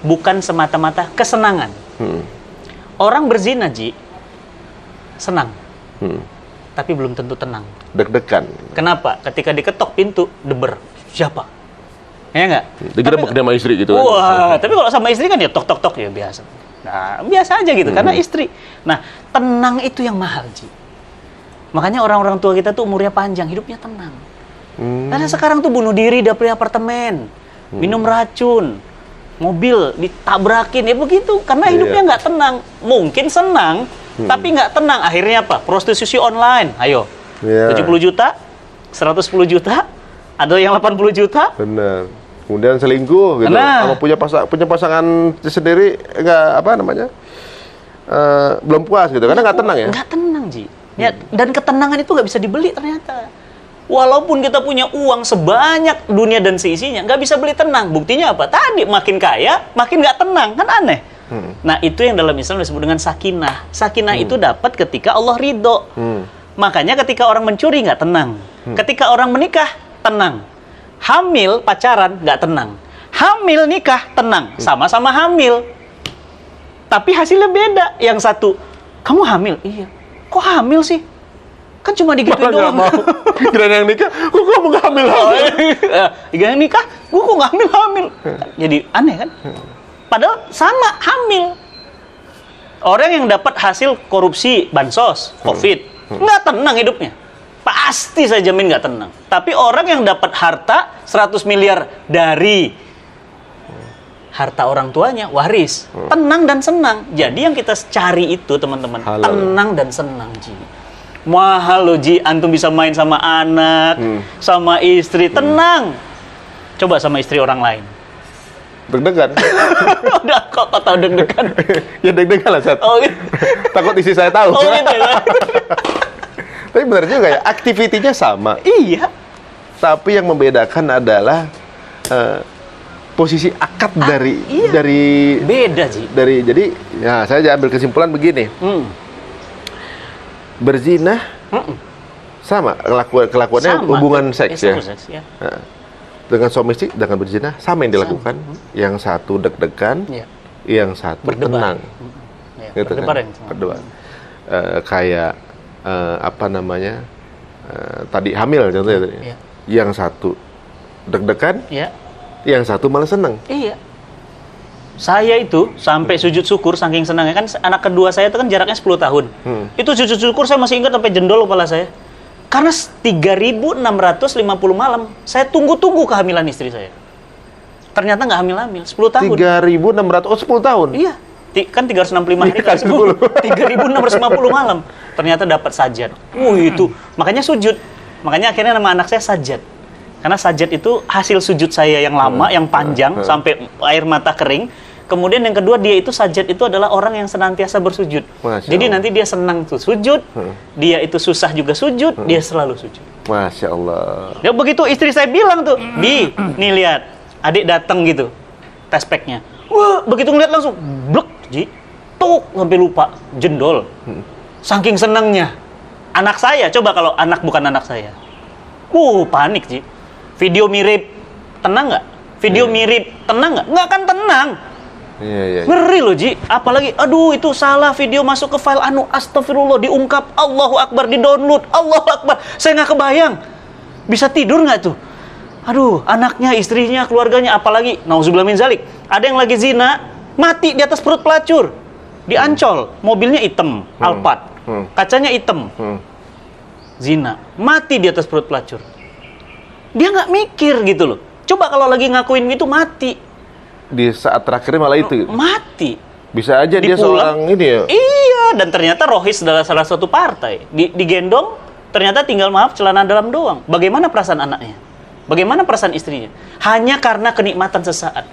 bukan semata-mata kesenangan. Orang berzina, Ji, senang, tapi belum tentu tenang. Deg-degan. Kenapa? Ketika diketok pintu, deber. Siapa? Ya nggak? Digerebek sama istri gitu. Wah, tapi kalau sama istri kan ya tok-tok-tok ya biasa. Nah, biasa aja gitu, karena istri. Nah, tenang itu yang mahal, Ji. Makanya orang-orang tua kita tuh umurnya panjang, hidupnya tenang. Karena sekarang tuh bunuh diri dari apartemen, minum racun, mobil ditabrakin, ya begitu. Karena hidupnya nggak tenang. Mungkin senang, tapi nggak tenang. Akhirnya apa? Prostitusi online. Ayo, 70 juta, 110 juta, ada yang 80 juta. Benar. Kemudian selingkuh gitu. Sama punya pasangan sendiri nggak belum puas gitu. Karena nggak tenang ya. Nggak tenang, Ji. Ya, dan ketenangan itu nggak bisa dibeli ternyata. Walaupun kita punya uang sebanyak dunia dan seisinya, nggak bisa beli tenang. Buktinya apa? Tadi makin kaya, makin nggak tenang. Kan aneh. Nah, itu yang dalam Islam disebut dengan sakinah. Sakinah itu dapat ketika Allah ridho. Makanya ketika orang mencuri nggak tenang. Ketika orang menikah, tenang. Hamil, pacaran, nggak tenang. Hamil, nikah, tenang. Sama-sama hamil. Tapi hasilnya beda. Yang satu, kamu hamil? Iya. Kok hamil sih? Kan cuma digituin doang. Kira yang nikah, kok kamu nggak hamil-hamil? Yang nikah, gue kok nggak hamil-hamil? Jadi aneh kan? Padahal sama, hamil. Orang yang dapat hasil korupsi, bansos, COVID, nggak tenang hidupnya. Pasti saya jamin nggak tenang. Tapi orang yang dapat harta 100 miliar dari harta orang tuanya, waris, tenang dan senang. Jadi yang kita cari itu, teman-teman, tenang dan senang, Ji. Mahal loh, Ji. Antum bisa main sama anak, sama istri, tenang. Coba sama istri orang lain. Deg-degan. Udah kok tahu deg-degan. Ya deg-degan lah, Sat. Oh, gitu. Takut istri saya tahu. Oh, gitu ya. Tapi benar juga ya, aktivitinya sama. Iya. Tapi yang membedakan adalah posisi akad dari beda, Ji. Jadi ya saya ambil kesimpulan begini. Berzina sama kelakuannya Sama. hubungan seks ya. Seks, ya. Nah, dengan suami istri dengan berzina sama yang dilakukan. Yang satu deg-degan, yang satu berdebar. tenang. Gitu berdebar kan? Berdebar. Kayak tadi hamil contohnya tadi. Yang satu deg-degan, yang satu malah senang. Iya. Saya itu sampai sujud syukur saking senangnya, kan anak kedua saya itu kan jaraknya 10 tahun. Itu sujud syukur saya masih ingat sampai jendol kepala saya. Karena 3.650 malam saya tunggu-tunggu kehamilan istri saya. Ternyata nggak hamil-hamil, 10 tahun. 3.600, 10 tahun? Iya. Kan 365 hari kan 10. 3.650 malam. Ternyata dapat sajad. Itu. Makanya sujud. Makanya akhirnya nama anak saya Sajad. Karena sajad itu hasil sujud saya yang lama, yang panjang, sampai air mata kering. Kemudian yang kedua, dia itu sajad itu adalah orang yang senantiasa bersujud. Jadi nanti dia senang tuh sujud, dia itu susah juga sujud, dia selalu sujud. Masya Allah. Ya begitu istri saya bilang tuh, Bi, nih lihat, adik datang gitu, tes packnya. Wah, begitu ngeliat langsung, blek, Ji, tuk, sampai lupa, jendol. Saking senangnya. Anak saya, coba kalau anak bukan anak saya. Panik, Ji. Video mirip, tenang nggak? Video mirip, tenang nggak? Nggak akan tenang. Iya. Ngeri loh, Ji. Apalagi, aduh itu salah, video masuk ke file astagfirullah, diungkap, Allahu Akbar, di-download, Allahu Akbar. Saya nggak kebayang. Bisa tidur nggak tuh? Aduh, anaknya, istrinya, keluarganya, apalagi, nauzubillah min zalik. Ada yang lagi zina, mati di atas perut pelacur. Di Ancol, mobilnya hitam, Alphard. Kacanya hitam. Zina, mati di atas perut pelacur. Dia nggak mikir gitu loh. Coba kalau lagi ngakuin gitu, mati. Di saat terakhir malah itu. Mati. Bisa aja dia Dipulang. seorang ini ya. Iya, dan ternyata Rohis adalah salah satu partai. Digendong, ternyata tinggal celana dalam doang. Bagaimana perasaan anaknya? Bagaimana perasaan istrinya? Hanya karena kenikmatan sesaat.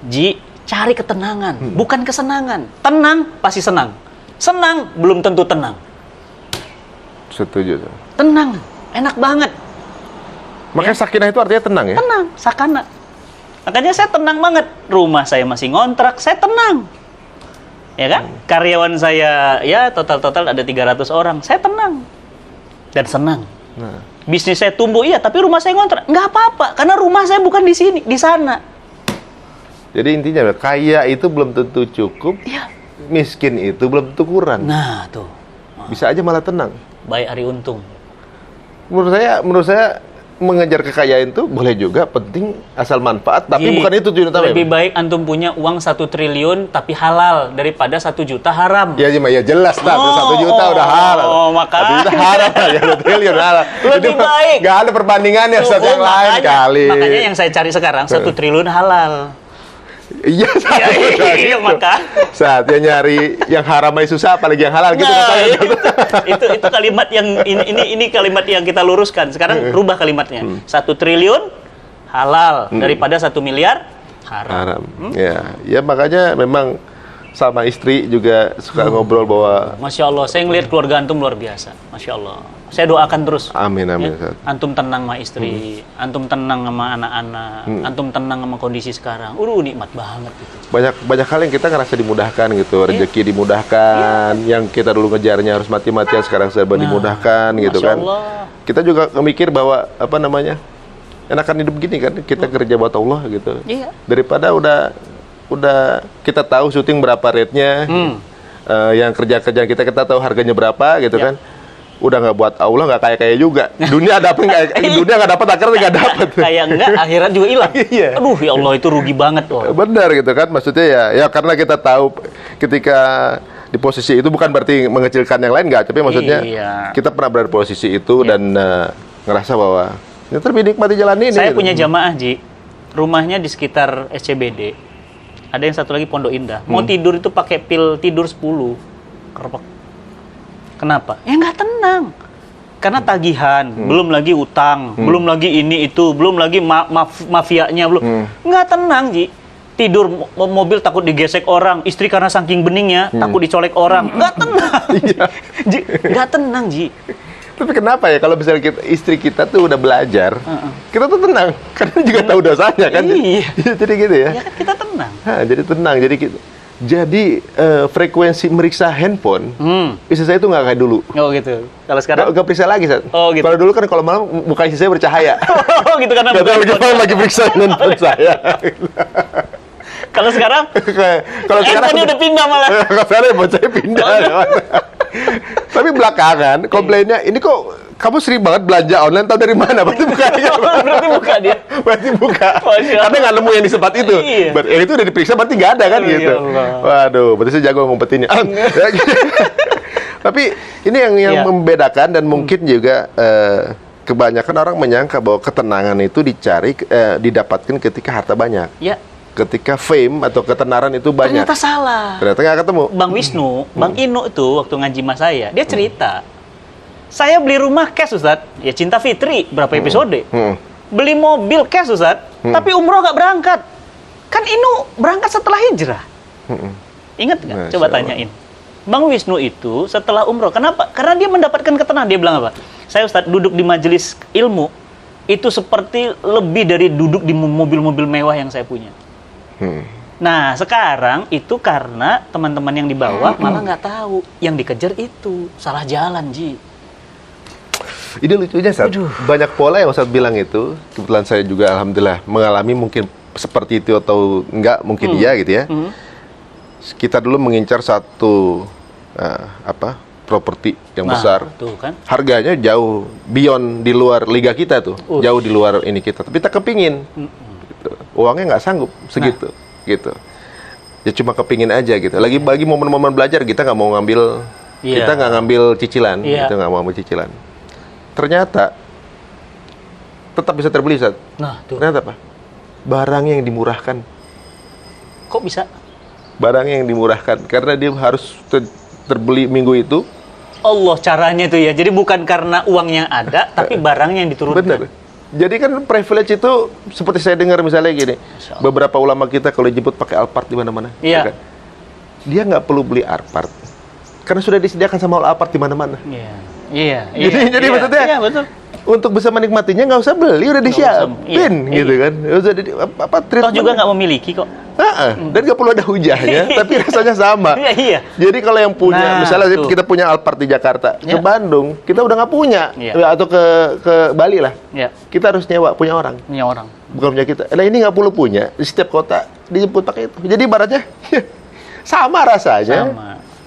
Ji, cari ketenangan, bukan kesenangan. Tenang, pasti senang. Senang, belum tentu tenang. Setuju. Tenang, enak banget. Makanya sakinah itu artinya tenang ya? Tenang, sakana. Makanya saya tenang banget. Rumah saya masih ngontrak, saya tenang. Ya kan? Karyawan saya, ya total ada 300 orang. Saya tenang. Dan senang. Nah. Bisnis saya tumbuh, iya, tapi rumah saya ngontrak. Nggak apa-apa, karena rumah saya bukan di sini, di sana. Jadi intinya kaya itu belum tentu cukup, Iya. miskin itu belum tentu kurang. Nah, tuh. Bisa aja malah tenang. Baik Ari Untung. Menurut saya mengejar kekayaan itu boleh juga, penting asal manfaat, tapi Ji, bukan itu tujuan utama. lebih baik antum punya uang 1 triliun tapi halal daripada 1 juta haram. Ya jelas lah, 1 juta udah haram. Makanya. 1 juta haram, ya 1 triliun haram. Lebih baik. Gak ada perbandingannya Ustaz yang lain kali. Makanya yang saya cari sekarang 1 triliun halal. Iya, Iya, maka. Saat dia nyari yang haram aja susah, apalagi yang halal gitu katanya. Itu kalimat yang ini kalimat yang kita luruskan. Sekarang rubah kalimatnya. 1 triliun halal daripada 1 miliar haram. Ya makanya memang sama istri juga suka ngobrol bahwa Masya Allah, saya ngelihat keluarga antum luar biasa. Masya Allah. Saya doakan terus. amin. Ya, antum tenang sama istri, antum tenang sama anak-anak, antum tenang sama kondisi sekarang. Nikmat banget itu. banyak hal yang kita ngerasa dimudahkan gitu, rezeki dimudahkan, yang kita dulu ngejarnya harus mati-matian sekarang serba dimudahkan gitu Masya kan. Allah. Kita juga mikir bahwa enakan hidup gini kan, kita kerja buat Allah gitu. Iya. Daripada udah kita tahu syuting berapa rate-nya, yang kerjaan kita tahu harganya berapa gitu kan. Udah nggak buat Allah, nggak kaya juga. Dunia dapat dunia nggak dapat, akhirat nggak dapat. Kayak enggak, akhirat juga hilang. Iya. Aduh, ya Allah, itu rugi banget loh. Benar gitu kan, maksudnya ya karena kita tahu ketika di posisi itu bukan berarti mengecilkan yang lain, nggak, tapi maksudnya kita pernah berada di posisi itu dan ngerasa bahwa ya terlebih nikmati jalan ini. Saya gitu. punya jamaah, Ji, rumahnya di sekitar SCBD. Ada yang satu lagi Pondok Indah. Mau tidur itu pakai pil tidur 10. Kerpek. Kenapa? Ya nggak tenang. Karena tagihan, belum lagi utang, belum lagi ini itu, belum lagi mafianya, belum. Nggak tenang, Ji. Tidur mobil takut digesek orang, istri karena saking beningnya takut dicolek orang. Nggak tenang. Ji, nggak tenang, Ji. Tapi kenapa ya kalau misalnya istri kita tuh udah belajar, kita tuh tenang, karena juga tahu dosanya kan. Iya. Jadi gitu ya. Ya kan kita tenang. Jadi tenang, jadi frekuensi meriksa handphone, istri saya itu nggak kayak dulu. Oh gitu. Kalau sekarang nggak periksa lagi, Sat. Oh gitu. Kalau dulu kan kalau malam muka istri saya bercahaya. Oh gitu, karena Nggak tahu gimana lagi periksa handphone saya. Kalau sekarang Kalau sekarang handphone udah pindah malah. Kalau sekarang handphone saya pindah. Tapi belakangan komplainnya, ini kok kamu sering banget belanja online, tahu dari mana? Berarti buka dia. Berarti buka dia. Berarti buka. Masya Allah. Karena nggak nemu yang di tempat itu. Iya. Itu udah diperiksa, berarti nggak ada kan Oh, ya gitu. Allah. Waduh, berarti saya jago ngumpetinnya. Tapi ini yang membedakan, dan mungkin juga kebanyakan orang menyangka bahwa ketenangan itu didapatkan ketika harta banyak. Ya. Ketika fame atau ketenaran itu banyak. Ternyata salah. Ternyata nggak ketemu. Bang Wisnu, Bang Ino itu waktu ngaji sama saya, dia cerita. Saya beli rumah cash, Ustadz. Ya Cinta Fitri, berapa episode? Beli mobil cash, Ustadz. Tapi umroh nggak berangkat. Kan Ino berangkat setelah hijrah. Ingat nggak? Coba tanyain. Bang Wisnu itu setelah umroh, kenapa? Karena dia mendapatkan ketenangan. Dia bilang apa? Saya, Ustadz, duduk di majelis ilmu, itu seperti lebih dari duduk di mobil-mobil mewah yang saya punya. Nah, sekarang itu karena teman-teman yang di bawah malah nggak tahu. Yang dikejar itu salah jalan, Ji. Ini lucunya, Ustaz. Banyak pola yang Ustaz bilang itu. Kebetulan saya juga alhamdulillah mengalami mungkin seperti itu atau enggak, mungkin iya gitu ya. Kita dulu mengincar satu properti yang besar. Tuh kan. Harganya jauh beyond di luar liga kita tuh. Jauh di luar ini kita. Tapi kita kepingin. Gitu. Uangnya nggak sanggup segitu. Gitu. Ya cuma kepingin aja gitu. Lagi bagi momen-momen belajar kita nggak mau ngambil, kita nggak ngambil cicilan, kita nggak mau ambil cicilan. Ternyata tetap bisa terbeli, Ustaz. Nah, tuh. Ternyata apa? Barang yang dimurahkan. Kok bisa? Barang yang dimurahkan karena dia harus terbeli minggu itu. Allah caranya tuh ya. Jadi bukan karena uang yang ada, tapi barang yang diturunkan. Benar. Jadi kan privilege itu seperti saya dengar misalnya gini, beberapa ulama kita kalau jemput pakai Alphard di mana-mana, Iya. kan? Dia nggak perlu beli Alphard karena sudah disediakan sama Alphard di mana-mana. Iya. Jadi maksudnya, iya, betul. untuk bisa menikmatinya nggak usah beli, udah disiapin gitu kan. Nggak usah Toh treatment. juga nggak memiliki kok. Dan nggak perlu ada hujahnya, tapi rasanya sama. Iya. Jadi kalau yang punya, Nah, misalnya tuh. kita punya Alphard di Jakarta, ke Bandung, kita udah nggak punya, Iya. atau ke Bali lah, Iya. kita harus nyewa punya orang. Punya orang. Bukan punya kita. Nah ini nggak perlu punya, di setiap kota dijemput pakai itu. Jadi ibaratnya sama rasanya,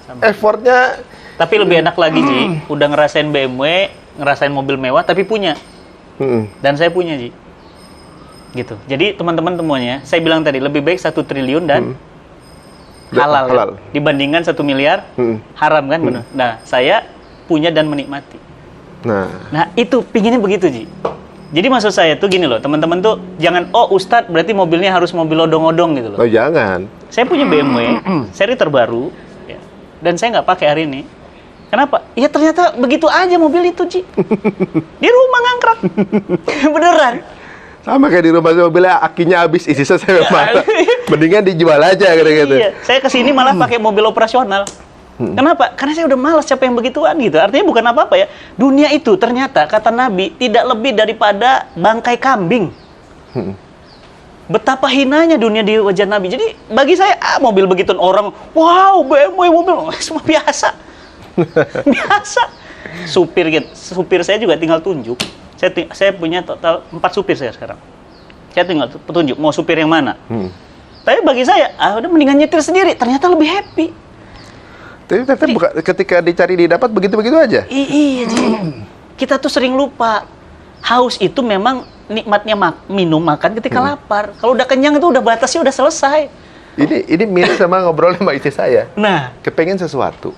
Sama. effortnya. Tapi lebih enak lagi, Ji. Udah ngerasain BMW, ngerasain mobil mewah, tapi punya. Dan saya punya, Ji. Gitu. Jadi teman-teman semuanya, saya bilang tadi lebih baik 1 triliun dan halal. Halal. Kan? Dibandingkan 1 miliar haram kan, benar. Nah, saya punya dan menikmati. Nah, itu pinginnya begitu, Ji. Jadi maksud saya tuh gini loh, teman-teman tuh jangan Ustadz berarti mobilnya harus mobil odong-odong gitu loh. Oh jangan. Saya punya BMW seri terbaru, ya, dan saya nggak pakai hari ini. Kenapa? Ya ternyata begitu aja mobil itu, Ji. Di rumah ngangkrak. Beneran. Sama kayak di rumah saya, mobilnya akinya habis, isi saya mata. Mendingan dijual aja gitu. Iya, saya kesini malah pakai mobil operasional. Kenapa? Karena saya udah malas capek yang begituan gitu. Artinya bukan apa-apa ya. Dunia itu ternyata, kata Nabi, tidak lebih daripada bangkai kambing. Betapa hinanya dunia di wajah Nabi. Jadi bagi saya, mobil begituan orang, wow, BMW, mobil, semua biasa. Biasa. Supir saya juga tinggal tunjuk. Saya punya total 4 supir saya sekarang. Saya tinggal petunjuk mau supir yang mana. Tapi bagi saya, udah mendingan nyetir sendiri. Ternyata lebih happy. Tapi ketika dicari didapat begitu-begitu aja. Iya, Ji. Kita tuh sering lupa. Haus itu memang nikmatnya minum makan ketika lapar. Kalau udah kenyang itu udah batasnya udah selesai. Ini mirip sama ngobrol sama istri saya. Nah, Kepengen sesuatu,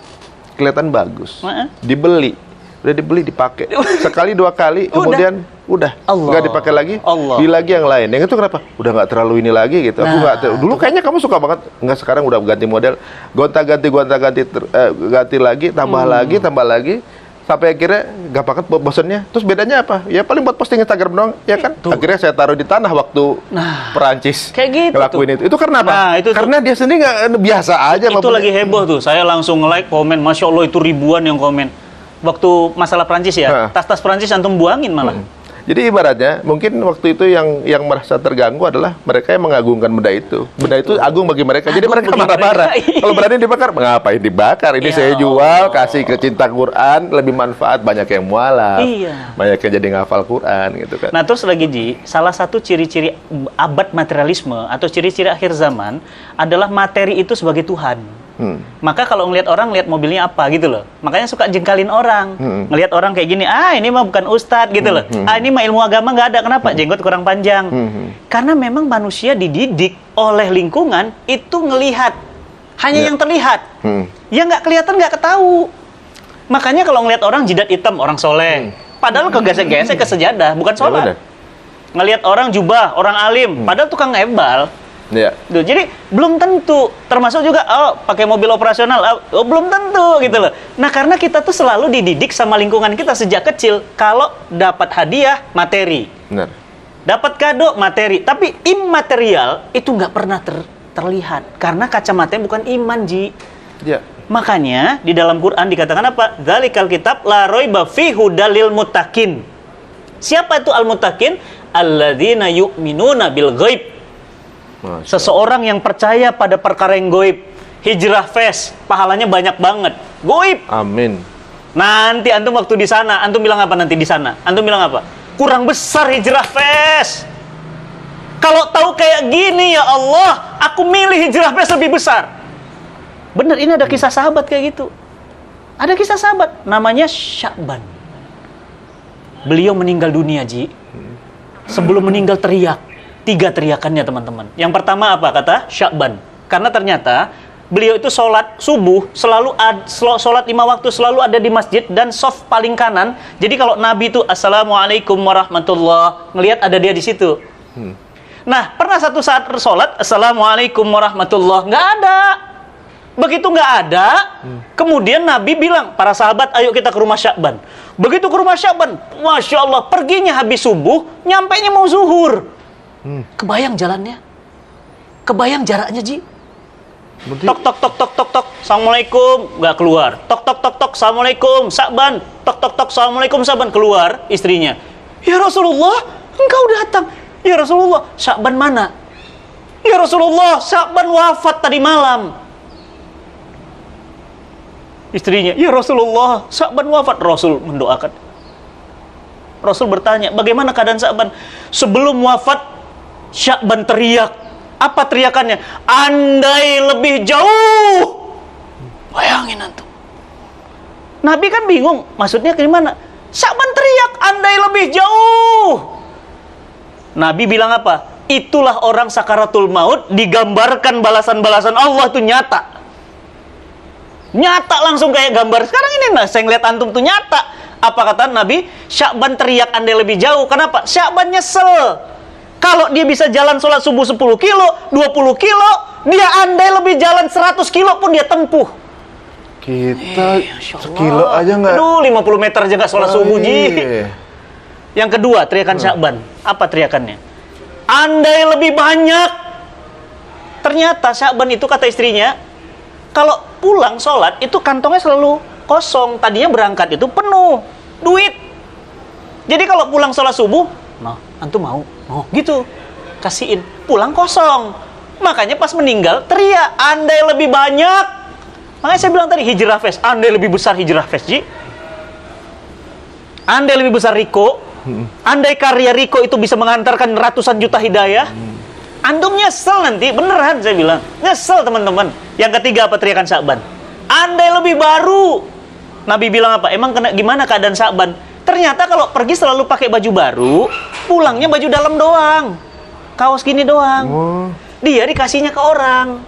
kelihatan bagus, dibeli. Udah dibeli, dipakai sekali 2 kali, kemudian udah nggak dipakai lagi, beli lagi yang lain. Yang itu kenapa? Udah nggak terlalu ini lagi gitu. Aku nggak dulu kayaknya kamu suka banget, nggak, sekarang udah ganti model, ganti lagi, tambah lagi, sampai akhirnya nggak pakai, bosannya. Terus bedanya apa? Ya paling buat posting Instagram doang, ya kan? Akhirnya saya taruh di tanah waktu Perancis. Kayak gitu ngelakuin tuh. Itu karena apa? Nah, itu karena dia sendiri nggak biasa aja. Itu lagi heboh tuh. Saya langsung like, komen, Masya Allah itu ribuan yang komen. Waktu masalah Perancis ya, tas-tas Perancis antum buangin malah. Jadi ibaratnya mungkin waktu itu yang merasa terganggu adalah mereka yang mengagungkan benda itu. Benda itu agung bagi mereka. Jadi mereka marah-marah. Kalau berani dibakar, ngapain dibakar? Ini saya jual, kasih ke cinta Quran, lebih manfaat, banyak yang mualaf. Banyak yang jadi ngafal Quran gitu kan. Nah, terus lagi, Ji, salah satu ciri-ciri abad materialisme atau ciri-ciri akhir zaman adalah materi itu sebagai Tuhan. Maka kalau ngelihat orang, lihat mobilnya apa gitu loh. Makanya suka jengkalin orang. Ngelihat orang kayak gini, ini mah bukan ustadz gitu loh. Ini mah ilmu agama nggak ada. Kenapa? Jenggot kurang panjang. Karena memang manusia dididik oleh lingkungan itu ngelihat hanya yang terlihat. Yang nggak kelihatan nggak ketahu. Makanya kalau ngelihat orang jidat hitam, orang soleh. Padahal kegesek-gesek ke sejadah, bukan sholat. Ngelihat orang jubah, orang alim, padahal tukang ngebal. Duh, jadi belum tentu, termasuk juga pakai mobil operasional, belum tentu gitu loh. Nah, karena kita tuh selalu dididik sama lingkungan kita sejak kecil, kalau dapat hadiah materi, dapat kado materi, tapi immaterial itu nggak pernah terlihat karena kacamatanya bukan iman, Ji. Makanya di dalam Quran dikatakan apa? Dzalikal kitab la raiba fihi hudalil muttaqin. Siapa itu al-muttaqin? Alladzina yu'minuna bil ghaib. Seseorang yang percaya pada perkara yang goib, hijrah fest, pahalanya banyak banget. Goib. Amin. Nanti antum waktu di sana, antum bilang apa nanti di sana? Antum bilang apa? Kurang besar hijrah fest. Kalau tahu kayak gini ya Allah, aku milih hijrah fest lebih besar. Bener, ini ada kisah sahabat kayak gitu. Ada kisah sahabat, namanya Sya'ban. Beliau meninggal dunia, Ji. Sebelum meninggal teriak. 3 teriakannya, teman-teman. Yang pertama apa kata Sya'ban? Karena ternyata beliau itu sholat subuh, sholat 5 waktu selalu ada di masjid dan soft paling kanan. Jadi kalau Nabi itu Assalamualaikum warahmatullah, ngelihat ada dia di situ. Nah, pernah satu saat sholat Assalamualaikum warahmatullah, nggak ada. Begitu nggak ada, kemudian Nabi bilang, para sahabat, ayo kita ke rumah Sya'ban. Begitu ke rumah Sya'ban, Masya Allah, perginya habis subuh, nyampainya mau zuhur. Kebayang jalannya? Kebayang jaraknya, Ji? Tok, tok, tok, tok, tok, tok, Assalamualaikum, nggak keluar. Tok, tok, tok, tok, Assalamualaikum, Sya'ban. Tok, tok, tok, Assalamualaikum, Sya'ban. Keluar istrinya. Ya Rasulullah, engkau datang. Ya Rasulullah, Sya'ban mana? Ya Rasulullah, Sya'ban wafat tadi malam. Istrinya, ya Rasulullah, Sya'ban wafat. Rasul mendoakan. Rasul bertanya, bagaimana keadaan Sya'ban? Sebelum wafat, Sya'ban teriak. Apa teriakannya? Andai lebih jauh. Bayangin antum. Nabi kan bingung, maksudnya gimana? Sya'ban teriak, andai lebih jauh. Nabi bilang apa? Itulah orang sakaratul maut, digambarkan balasan-balasan Allah itu nyata. Nyata langsung kayak gambar. Sekarang ini nah, saya ngeliat antum tuh nyata. Apa kata Nabi? Sya'ban teriak andai lebih jauh. Kenapa? Sya'ban nyesel. Kalau dia bisa jalan sholat subuh 10 kilo, 20 kilo, dia andai lebih jalan 100 kilo pun dia tempuh. Kita sekilo aja nggak. Aduh, 50 meter aja nggak sholat subuh, Ji. Yang kedua, teriakan Sya'ban. Apa teriakannya? Andai lebih banyak. Ternyata Sya'ban itu kata istrinya, kalau pulang sholat, itu kantongnya selalu kosong. Tadinya berangkat itu penuh duit. Jadi kalau pulang sholat subuh, nah, antum mau? Oh, gitu. Kasihin. Pulang kosong. Makanya pas meninggal, teriak, andai lebih banyak. Makanya saya bilang tadi, hijrah fest. Andai lebih besar hijrah fest, Ji. Andai lebih besar Riko. Andai karya Riko itu bisa mengantarkan ratusan juta hidayah. Antum nyesel nanti, beneran saya bilang. Nyesel, teman-teman. Yang ketiga apa teriakan Sya'ban? Andai lebih baru. Nabi bilang apa? Emang gimana keadaan Sya'ban? Ternyata kalau pergi selalu pakai baju baru, pulangnya baju dalam doang. Kaos gini doang. Dia dikasihnya ke orang.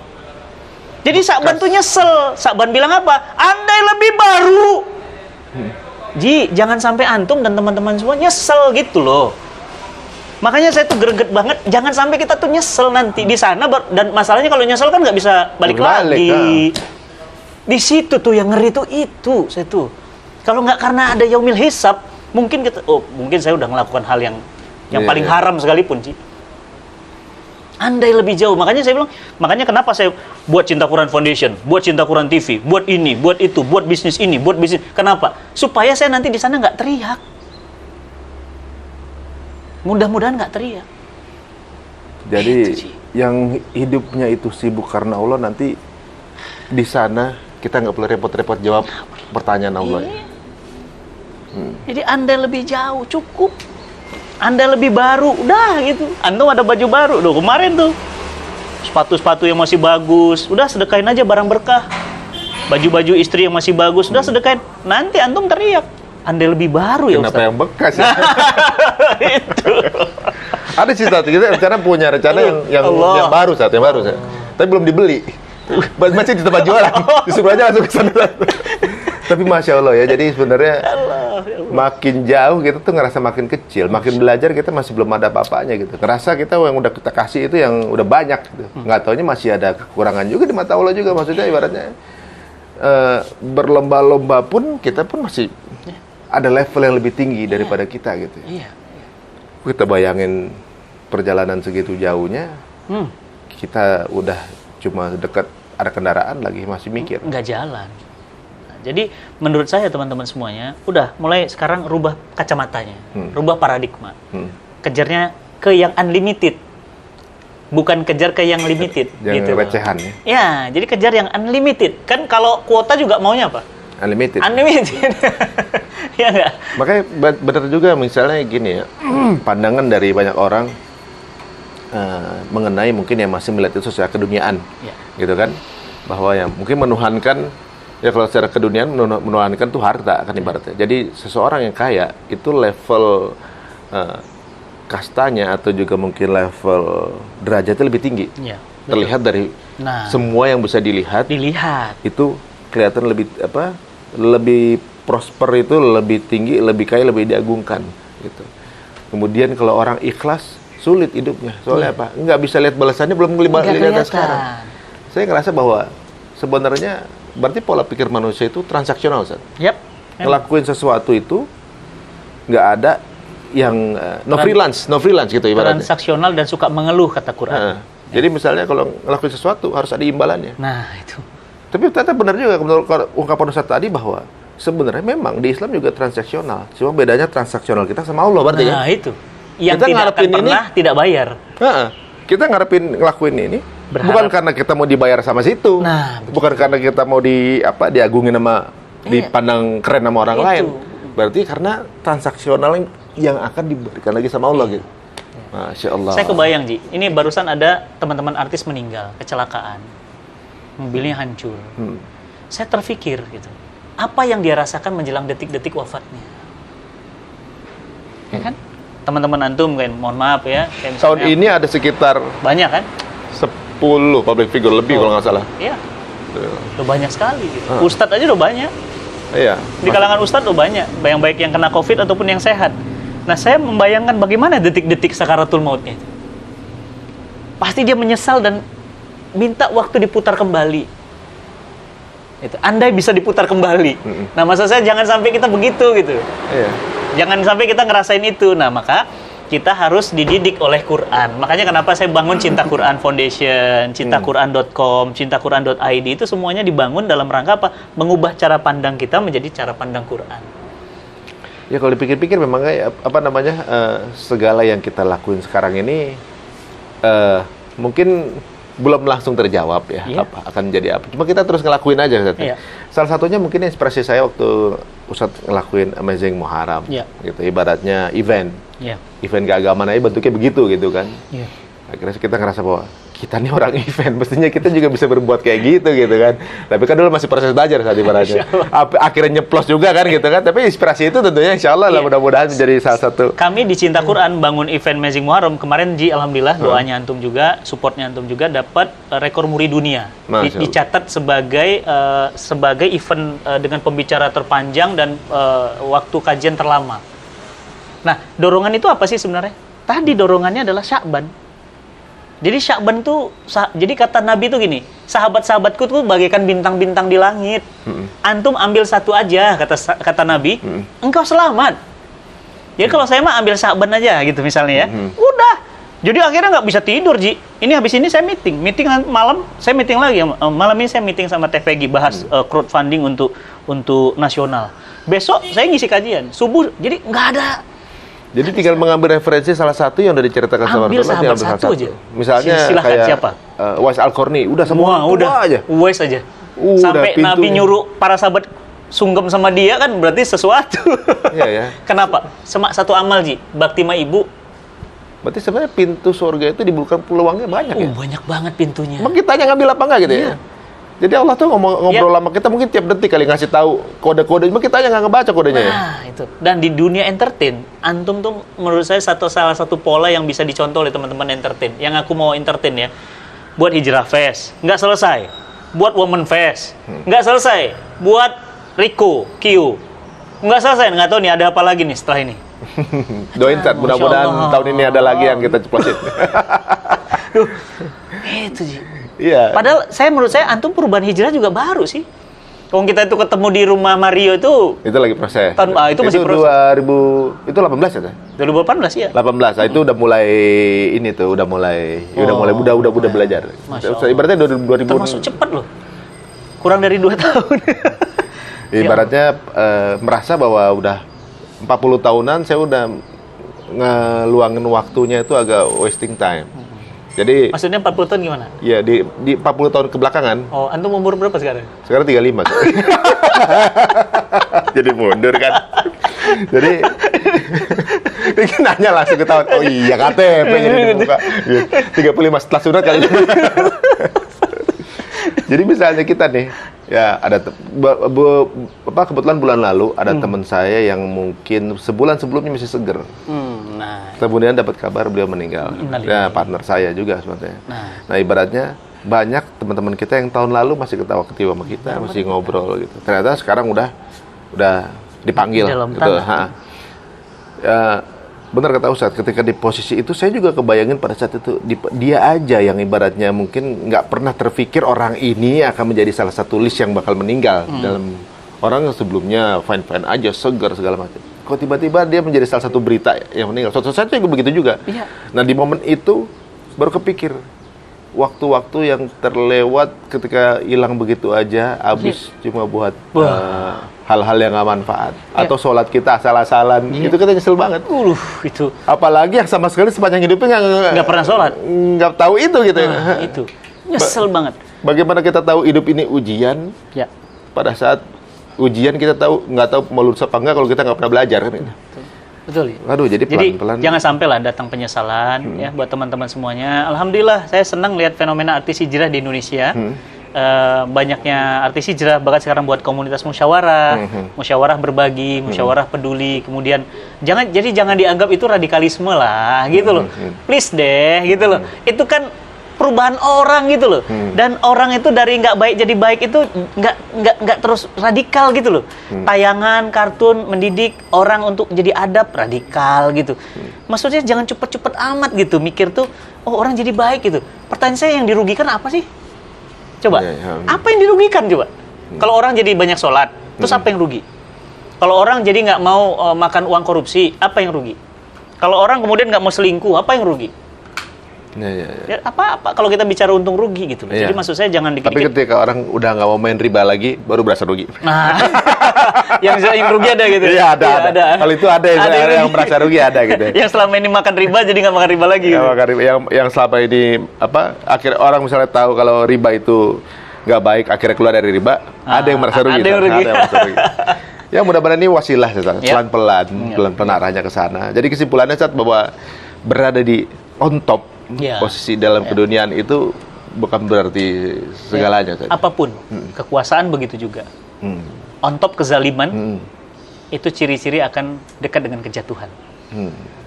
Jadi Sya'ban tuh nyesel. Sya'ban bilang apa? Andai lebih baru. Ji, jangan sampai antum dan teman-teman semua nyesel gitu loh. Makanya saya tuh greget banget, jangan sampai kita tuh nyesel nanti di sana. Dan masalahnya kalau nyesel kan nggak bisa balik lagi. Di situ tuh yang ngeri tuh itu, saya tuh. Kalau nggak karena ada yaumil hisab, mungkin kita, mungkin saya udah melakukan hal yang paling haram sekalipun, Ci. Andai lebih jauh. Makanya saya bilang, makanya kenapa saya buat Cinta Quran Foundation, buat Cinta Quran TV, buat ini, buat itu, buat bisnis ini, buat bisnis. Kenapa? Supaya saya nanti di sana nggak teriak. Mudah-mudahan nggak teriak. Jadi yang hidupnya itu sibuk karena Allah, nanti di sana kita nggak perlu repot-repot jawab pertanyaan Allah. Jadi andai lebih jauh cukup. Andai lebih baru, udah gitu. Antum ada baju baru, kemarin tuh sepatu-sepatu yang masih bagus, udah sedekahin aja barang berkah. Baju-baju istri yang masih bagus, udah sedekahin. Nanti antum teriak, andai lebih baru ya Ustaz. Kenapa yang bekas ya? Itu. Ada sih Ustaz, kita punya rencana yang baru Ustaz, yang baru Ustaz. Tapi belum dibeli. Masih di tempat jualan. Disuruh aja langsung ke sana. Tapi Masya Allah ya, jadi sebenarnya makin jauh kita tuh ngerasa makin kecil, makin belajar kita masih belum ada apa-apanya gitu. Ngerasa kita yang udah kita kasih itu yang udah banyak gitu. Nggak taunya masih ada kekurangan juga di mata Allah juga, maksudnya ibaratnya berlomba-lomba pun kita pun masih ada level yang lebih tinggi daripada kita gitu. Kita bayangin perjalanan segitu jauhnya, kita udah cuma dekat ada kendaraan lagi masih mikir. Nggak jalan. Jadi menurut saya teman-teman semuanya, udah mulai sekarang rubah kacamatanya, rubah paradigma. Kejarnya ke yang unlimited. bukan kejar ke yang limited. Yang gitu. recehan ya. Ya, jadi kejar yang unlimited. Kan kalau kuota juga maunya apa? Unlimited. Unlimited. Ya nggak? Makanya benar juga misalnya gini ya, pandangan dari banyak orang mengenai mungkin yang masih melihat itu secara keduniaan, gitu kan, bahwa yang mungkin menuhankan, ya kalau secara keduniaan menuhankan tuh harta kan ibaratnya. Jadi seseorang yang kaya itu level kastanya atau juga mungkin level derajatnya lebih tinggi. Ya, terlihat dari semua yang bisa dilihat itu kelihatan lebih prosper, itu lebih tinggi, lebih kaya, lebih diagungkan gitu. Kemudian kalau orang ikhlas sulit hidupnya, soalnya apa? Nggak bisa lihat balasannya, belum lihat sekarang. Saya ngerasa bahwa sebenarnya berarti pola pikir manusia itu transaksional, Ustaz. Ngelakuin sesuatu itu nggak ada yang no freelance gitu ibaratnya. Transaksional dan suka mengeluh, kata Quran. Jadi misalnya kalau ngelakuin sesuatu harus ada imbalannya. Nah, itu. Tapi ternyata benar juga menurut ungkapan Ustaz tadi bahwa sebenarnya memang di Islam juga transaksional. Cuma bedanya transaksional kita sama Allah berarti ya. Nah, itu. Yang kita tidak akan pernah tidak bayar. Kita ngelakuin ini bukan karena kita mau dibayar sama situ. Bukan karena kita mau diagungin sama dipandang keren sama orang lain. Berarti karena transaksional yang akan diberikan lagi sama Allah gitu. Masya Allah. Saya kebayang, Ji. Ini barusan ada teman-teman artis meninggal, kecelakaan. Mobilnya hancur. Saya terpikir gitu. Apa yang dia rasakan menjelang detik-detik wafatnya? Ya kan? Teman-teman antum kan, mohon maaf ya. Tahun ini ada sekitar banyak kan? 10 public figure lebih kalau nggak salah. Iya. Udah banyak sekali gitu. Ustadz aja udah banyak. Iya. Di kalangan ustadz udah banyak. Baik yang kena COVID ataupun yang sehat. Nah, saya membayangkan bagaimana detik-detik sakaratul mautnya itu. Pasti dia menyesal dan minta waktu diputar kembali. Itu. Andai bisa diputar kembali. Nah, maksud saya jangan sampai kita begitu gitu. Iya. Jangan sampai kita ngerasain itu. Nah, maka kita harus dididik oleh Quran. Makanya kenapa saya bangun Cinta Quran Foundation, cintaquran.com, cintaquran.id, itu semuanya dibangun dalam rangka apa? Mengubah cara pandang kita menjadi cara pandang Quran. Ya kalau dipikir-pikir memang segala yang kita lakuin sekarang ini mungkin belum langsung terjawab ya, akan jadi apa. Cuma kita terus ngelakuin aja. Salah satunya mungkin inspirasi saya waktu Ustadz ngelakuin Amazing Muharram, gitu. Ibaratnya event keagamaan aja bentuknya begitu gitu kan. Akhirnya kita ngerasa bahwa kita nih orang event, mestinya kita juga bisa berbuat kayak gitu kan. Tapi kan dulu masih proses belajar saat ibaratnya. Akhirnya nyeplos juga kan gitu kan. Tapi inspirasi itu tentunya insya Allah lah mudah-mudahan menjadi salah satu. Kami di Cinta Quran bangun event Amazing Muharram kemarin, Ji, alhamdulillah doanya antum juga, supportnya antum juga, dapat rekor muri dunia. Dicatat sebagai event dengan pembicara terpanjang dan waktu kajian terlama. Nah, dorongan itu apa sih sebenarnya? Tadi dorongannya adalah Sya'ban. Jadi Sya'ban tuh, jadi kata Nabi tuh gini, sahabat-sahabatku tuh bagaikan bintang-bintang di langit. Antum ambil satu aja, kata Nabi, engkau selamat. Jadi kalau saya mah ambil Sya'ban aja gitu misalnya ya. Udah. Jadi akhirnya nggak bisa tidur, Ji. Ini habis ini saya meeting malam, saya meeting lagi. Malam ini saya meeting sama Teh Peggy, bahas crowdfunding untuk nasional. Besok saya ngisi kajian, subuh, jadi nggak ada. Jadi tinggal mengambil referensi salah satu yang udah diceritakan sama Rasulullah, tinggal ambil satu aja. Misalnya kayak siapa? Uwais Al-Qarni, udah semua aja. Uwais aja. Sampai Nabi nyuruh para sahabat sungkem sama dia kan berarti sesuatu. Iya ya. Kenapa? Satu amal, Ji, bakti sama ibu. Berarti sebenarnya pintu surga itu dibuka peluangnya banyak ya? Banyak banget pintunya. Emang kita aja ngambil apa enggak gitu ya? Jadi Allah tuh ngobrol sama kita mungkin tiap detik kali ngasih tahu kode-kode, cuma kita aja nggak ngebaca kodenya ya. Itu. Dan di dunia entertain, antum tuh menurut saya salah satu pola yang bisa dicontoh oleh teman-teman entertain. Yang aku mau entertain ya, buat Hijrah Fest, nggak selesai. Buat Women Fest, nggak selesai. Buat Riko, Q, nggak selesai. Nggak tahu nih ada apa lagi nih setelah ini. Doain Tat, mudah-mudahan tahun ini ada lagi yang kita ceplosin. Itu sih. Iya. Padahal menurut saya antum perubahan hijrah juga baru sih. Kalau kita itu ketemu di rumah Mario itu lagi proses. Itu masih proses. 2000 itu 18 ya? 2018 ya. 18. Itu udah mulai udah mulai belajar. Ibaratnya 2000 termasuk cepat loh. Kurang dari 2 tahun. Ibaratnya merasa bahwa udah 40 tahunan saya udah ngeluangin waktunya itu agak wasting time. Jadi Maksudnya 40 tahun gimana? ya di 40 tahun kebelakangan. Oh, antum umur berapa sekarang? Sekarang 35. Jadi mundur kan. Jadi dia nanya langsung ketahuan. Oh iya KTP jadi dibuka. 35 setelah sunat kali. Jadi misalnya kita nih, ya ada kebetulan bulan lalu ada teman saya yang mungkin sebulan sebelumnya masih seger. Nah, Kemudian dapat kabar beliau meninggal. Ya, partner saya juga sebenarnya. Nah, ibaratnya banyak teman-teman kita yang tahun lalu masih ketawa-ketiwa sama kita, masih ngobrol gitu. Ternyata sekarang udah dipanggil Di dalam gitu. tanah. Ya, benar kata Ustadz, ketika di posisi itu saya juga kebayangin pada saat itu dia aja yang ibaratnya mungkin nggak pernah terpikir orang ini akan menjadi salah satu list yang bakal meninggal dalam orang yang sebelumnya fine-fine aja, segar segala macam. Kok tiba-tiba dia menjadi salah satu berita yang meninggal. Suatu saat juga begitu juga. Iya. Nah, di momen itu baru kepikir waktu-waktu yang terlewat ketika hilang begitu aja, habis cuma buat hal-hal yang nggak manfaat. Atau sholat kita asal-asalan, itu kita nyesel banget. Itu Apalagi yang sama sekali sepanjang hidupnya nggak pernah sholat. nggak tahu itu gitu. Nah, itu nyesel banget. Bagaimana kita tahu hidup ini ujian? Ya. Pada saat ujian kita nggak tahu mau lulus apa enggak kalau kita nggak pernah belajar kan. Betul. Aduh, jadi pelan-pelan. Jangan sampai lah datang penyesalan ya buat teman-teman semuanya. Alhamdulillah saya senang lihat fenomena artis hijrah di Indonesia. Banyaknya artis hijrah bahkan sekarang buat komunitas musyawarah, musyawarah berbagi, musyawarah peduli. Kemudian jangan dianggap itu radikalisme lah gitu loh. Please deh gitu loh. Itu kan perubahan orang gitu loh. Dan orang itu dari nggak baik jadi baik itu nggak terus radikal gitu loh. Tayangan, kartun mendidik orang untuk jadi adab radikal gitu. Maksudnya jangan cepet-cepet amat gitu mikir tuh, oh orang jadi baik gitu. Pertanyaan saya, yang dirugikan apa sih? Coba, apa yang dirugikan coba? Kalau orang jadi banyak sholat, terus apa yang rugi? Kalau orang jadi nggak mau makan uang korupsi, apa yang rugi? Kalau orang kemudian nggak mau selingkuh, apa yang rugi? Ya, apa kalau kita bicara untung rugi gitu. Jadi maksud saya jangan dikit-dikit. Tapi ketika orang udah nggak mau main riba lagi, baru berasa rugi. Nah, yang rugi ada gitu. Iya, ada. Kalau itu ada yang merasa rugi ada gitu. Yang selama ini makan riba jadi nggak makan riba lagi. Gitu. Makan riba. Yang selama ini akhirnya orang misalnya tahu kalau riba itu nggak baik, akhirnya keluar dari riba, ada yang merasa rugi. Ada yang rugi. Ya mudah-mudahan ini wasilah, pelan-pelan arahnya ke sana. Jadi kesimpulannya bahwa berada di on top. Posisi dalam keduniaan itu bukan berarti segalanya. Apapun, kekuasaan begitu juga. On top kezaliman, itu ciri-ciri akan dekat dengan kejatuhan.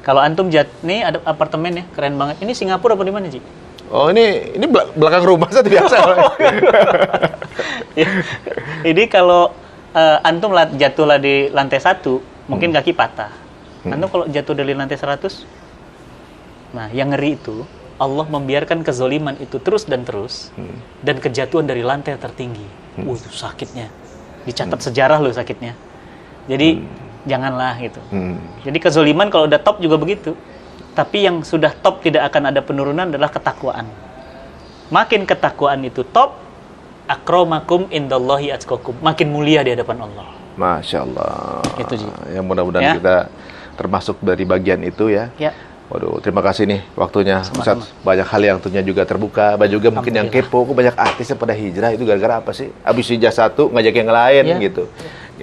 Kalau antum nih ada apartemen ya, keren banget. Ini Singapura apa di mana, Ji? Oh, ini belakang rumah saya biasa. Ini kalau antum jatuhlah di lantai 1, mungkin kaki patah. Antum kalau jatuh dari lantai 100, nah, yang ngeri itu Allah membiarkan kezoliman itu terus dan kejatuhan dari lantai tertinggi. Itu sakitnya. Dicatat sejarah loh sakitnya. Jadi janganlah gitu. Jadi kezoliman kalau udah top juga begitu. Tapi yang sudah top tidak akan ada penurunan adalah ketakwaan. Makin ketakwaan itu top, akramakum indallahi atqakum. Makin mulia di hadapan Allah. Masya Allah. Itu Ji. Ya mudah-mudahan kita termasuk dari bagian itu ya. Waduh, terima kasih nih waktunya Ustadz. Banyak hal yang tentunya juga terbuka. Banyak juga mungkin yang kepo, kok banyak artis yang pada hijrah itu gara-gara apa sih? Abis hijrah satu ngajak yang lain gitu.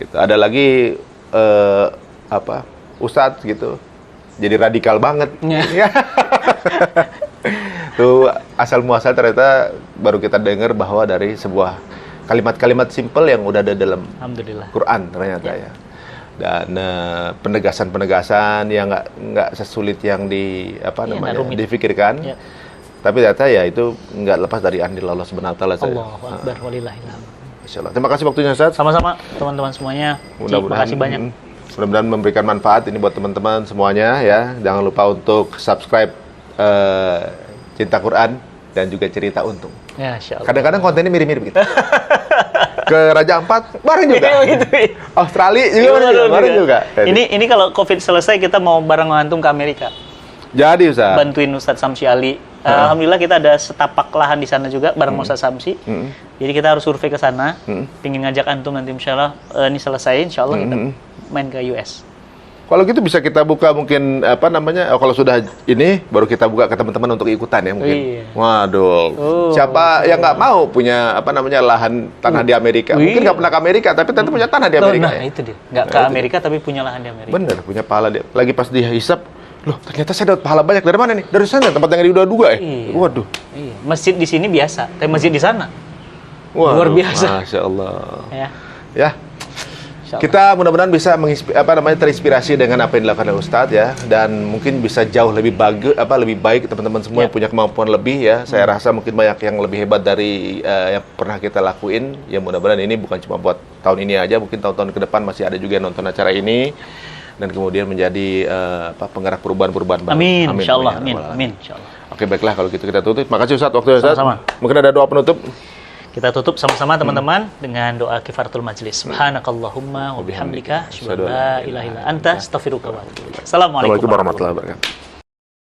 Ada lagi Ustadz gitu. Jadi radikal banget. Tuh asal muasal ternyata baru kita dengar bahwa dari sebuah kalimat-kalimat simpel yang udah ada dalam Quran ternyata ya. Dan penegasan-penegasan yang nggak sesulit yang difikirkan, tapi ternyata ya itu nggak lepas dari andil Allah Subhanahu Wa Taala. Allahu Akbar, walillahilhamd. Insyaallah. Terima kasih waktunya Ustaz. Sama-sama teman-teman semuanya. Terima kasih banyak. Mudah-mudahan memberikan manfaat ini buat teman-teman semuanya ya. Jangan lupa untuk subscribe Cinta Quran dan juga Cerita Untung. Ya, insyaallah. Kadang-kadang kontennya mirip-mirip gitu. Ke Raja Ampat bareng juga. Australia juga bareng juga. Ini kalau Covid selesai kita mau bareng ngantung ke Amerika. Jadi Ustaz. Bantuin Ustadz Samsi Ali. Alhamdulillah kita ada setapak lahan di sana juga bareng Ustadz Samsi. Jadi kita harus survei ke sana. Pingin ngajak antum nanti insyaallah ini selesai insyaallah kita main ke US. Kalau gitu bisa kita buka mungkin apa namanya? Kalau sudah ini baru kita buka ke teman-teman untuk ikutan ya mungkin. Iya. Waduh. Siapa yang nggak mau punya apa namanya lahan tanah di Amerika? Mungkin nggak pernah ke Amerika tapi tentu punya tanah di Amerika. Nah, Ya? itu dia. Nggak ke Amerika tapi punya lahan di Amerika. Bener, punya pahala dia. Lagi pas dihisap, loh ternyata saya dapat pahala banyak. Dari mana nih? Dari sana, tempat yang diduga-duga ya? Iya. Waduh. Iya. Masjid di sini biasa, tapi masjid di sana Waduh, luar biasa. Masya Allah. Ya. Ya, Insya Allah. kita mudah-mudahan bisa terinspirasi dengan apa yang dilakukan oleh Ustadz ya, dan mungkin bisa jauh lebih lebih baik teman-teman semua yang punya kemampuan lebih ya. Saya rasa mungkin banyak yang lebih hebat dari yang pernah kita lakuin. Ya mudah-mudahan ini bukan cuma buat tahun ini aja, mungkin tahun-tahun ke depan masih ada juga yang nonton acara ini dan kemudian menjadi penggerak perubahan-perubahan baru. Amin, insya Allah. Amin. Amin, insya Allah. Oke, baiklah kalau gitu kita tutup. Makasih Ustadz waktunya Ustadz. Sama-sama. Mungkin ada doa penutup. Kita tutup sama-sama teman-teman dengan doa kifaratul majlis. Subhanakallahumma wa bihamdika asyhadu an la ilaha illa anta astaghfiruka wa atubu ilaik. Assalamualaikum Assalamualaikum warahmatullahi wabarakatuh.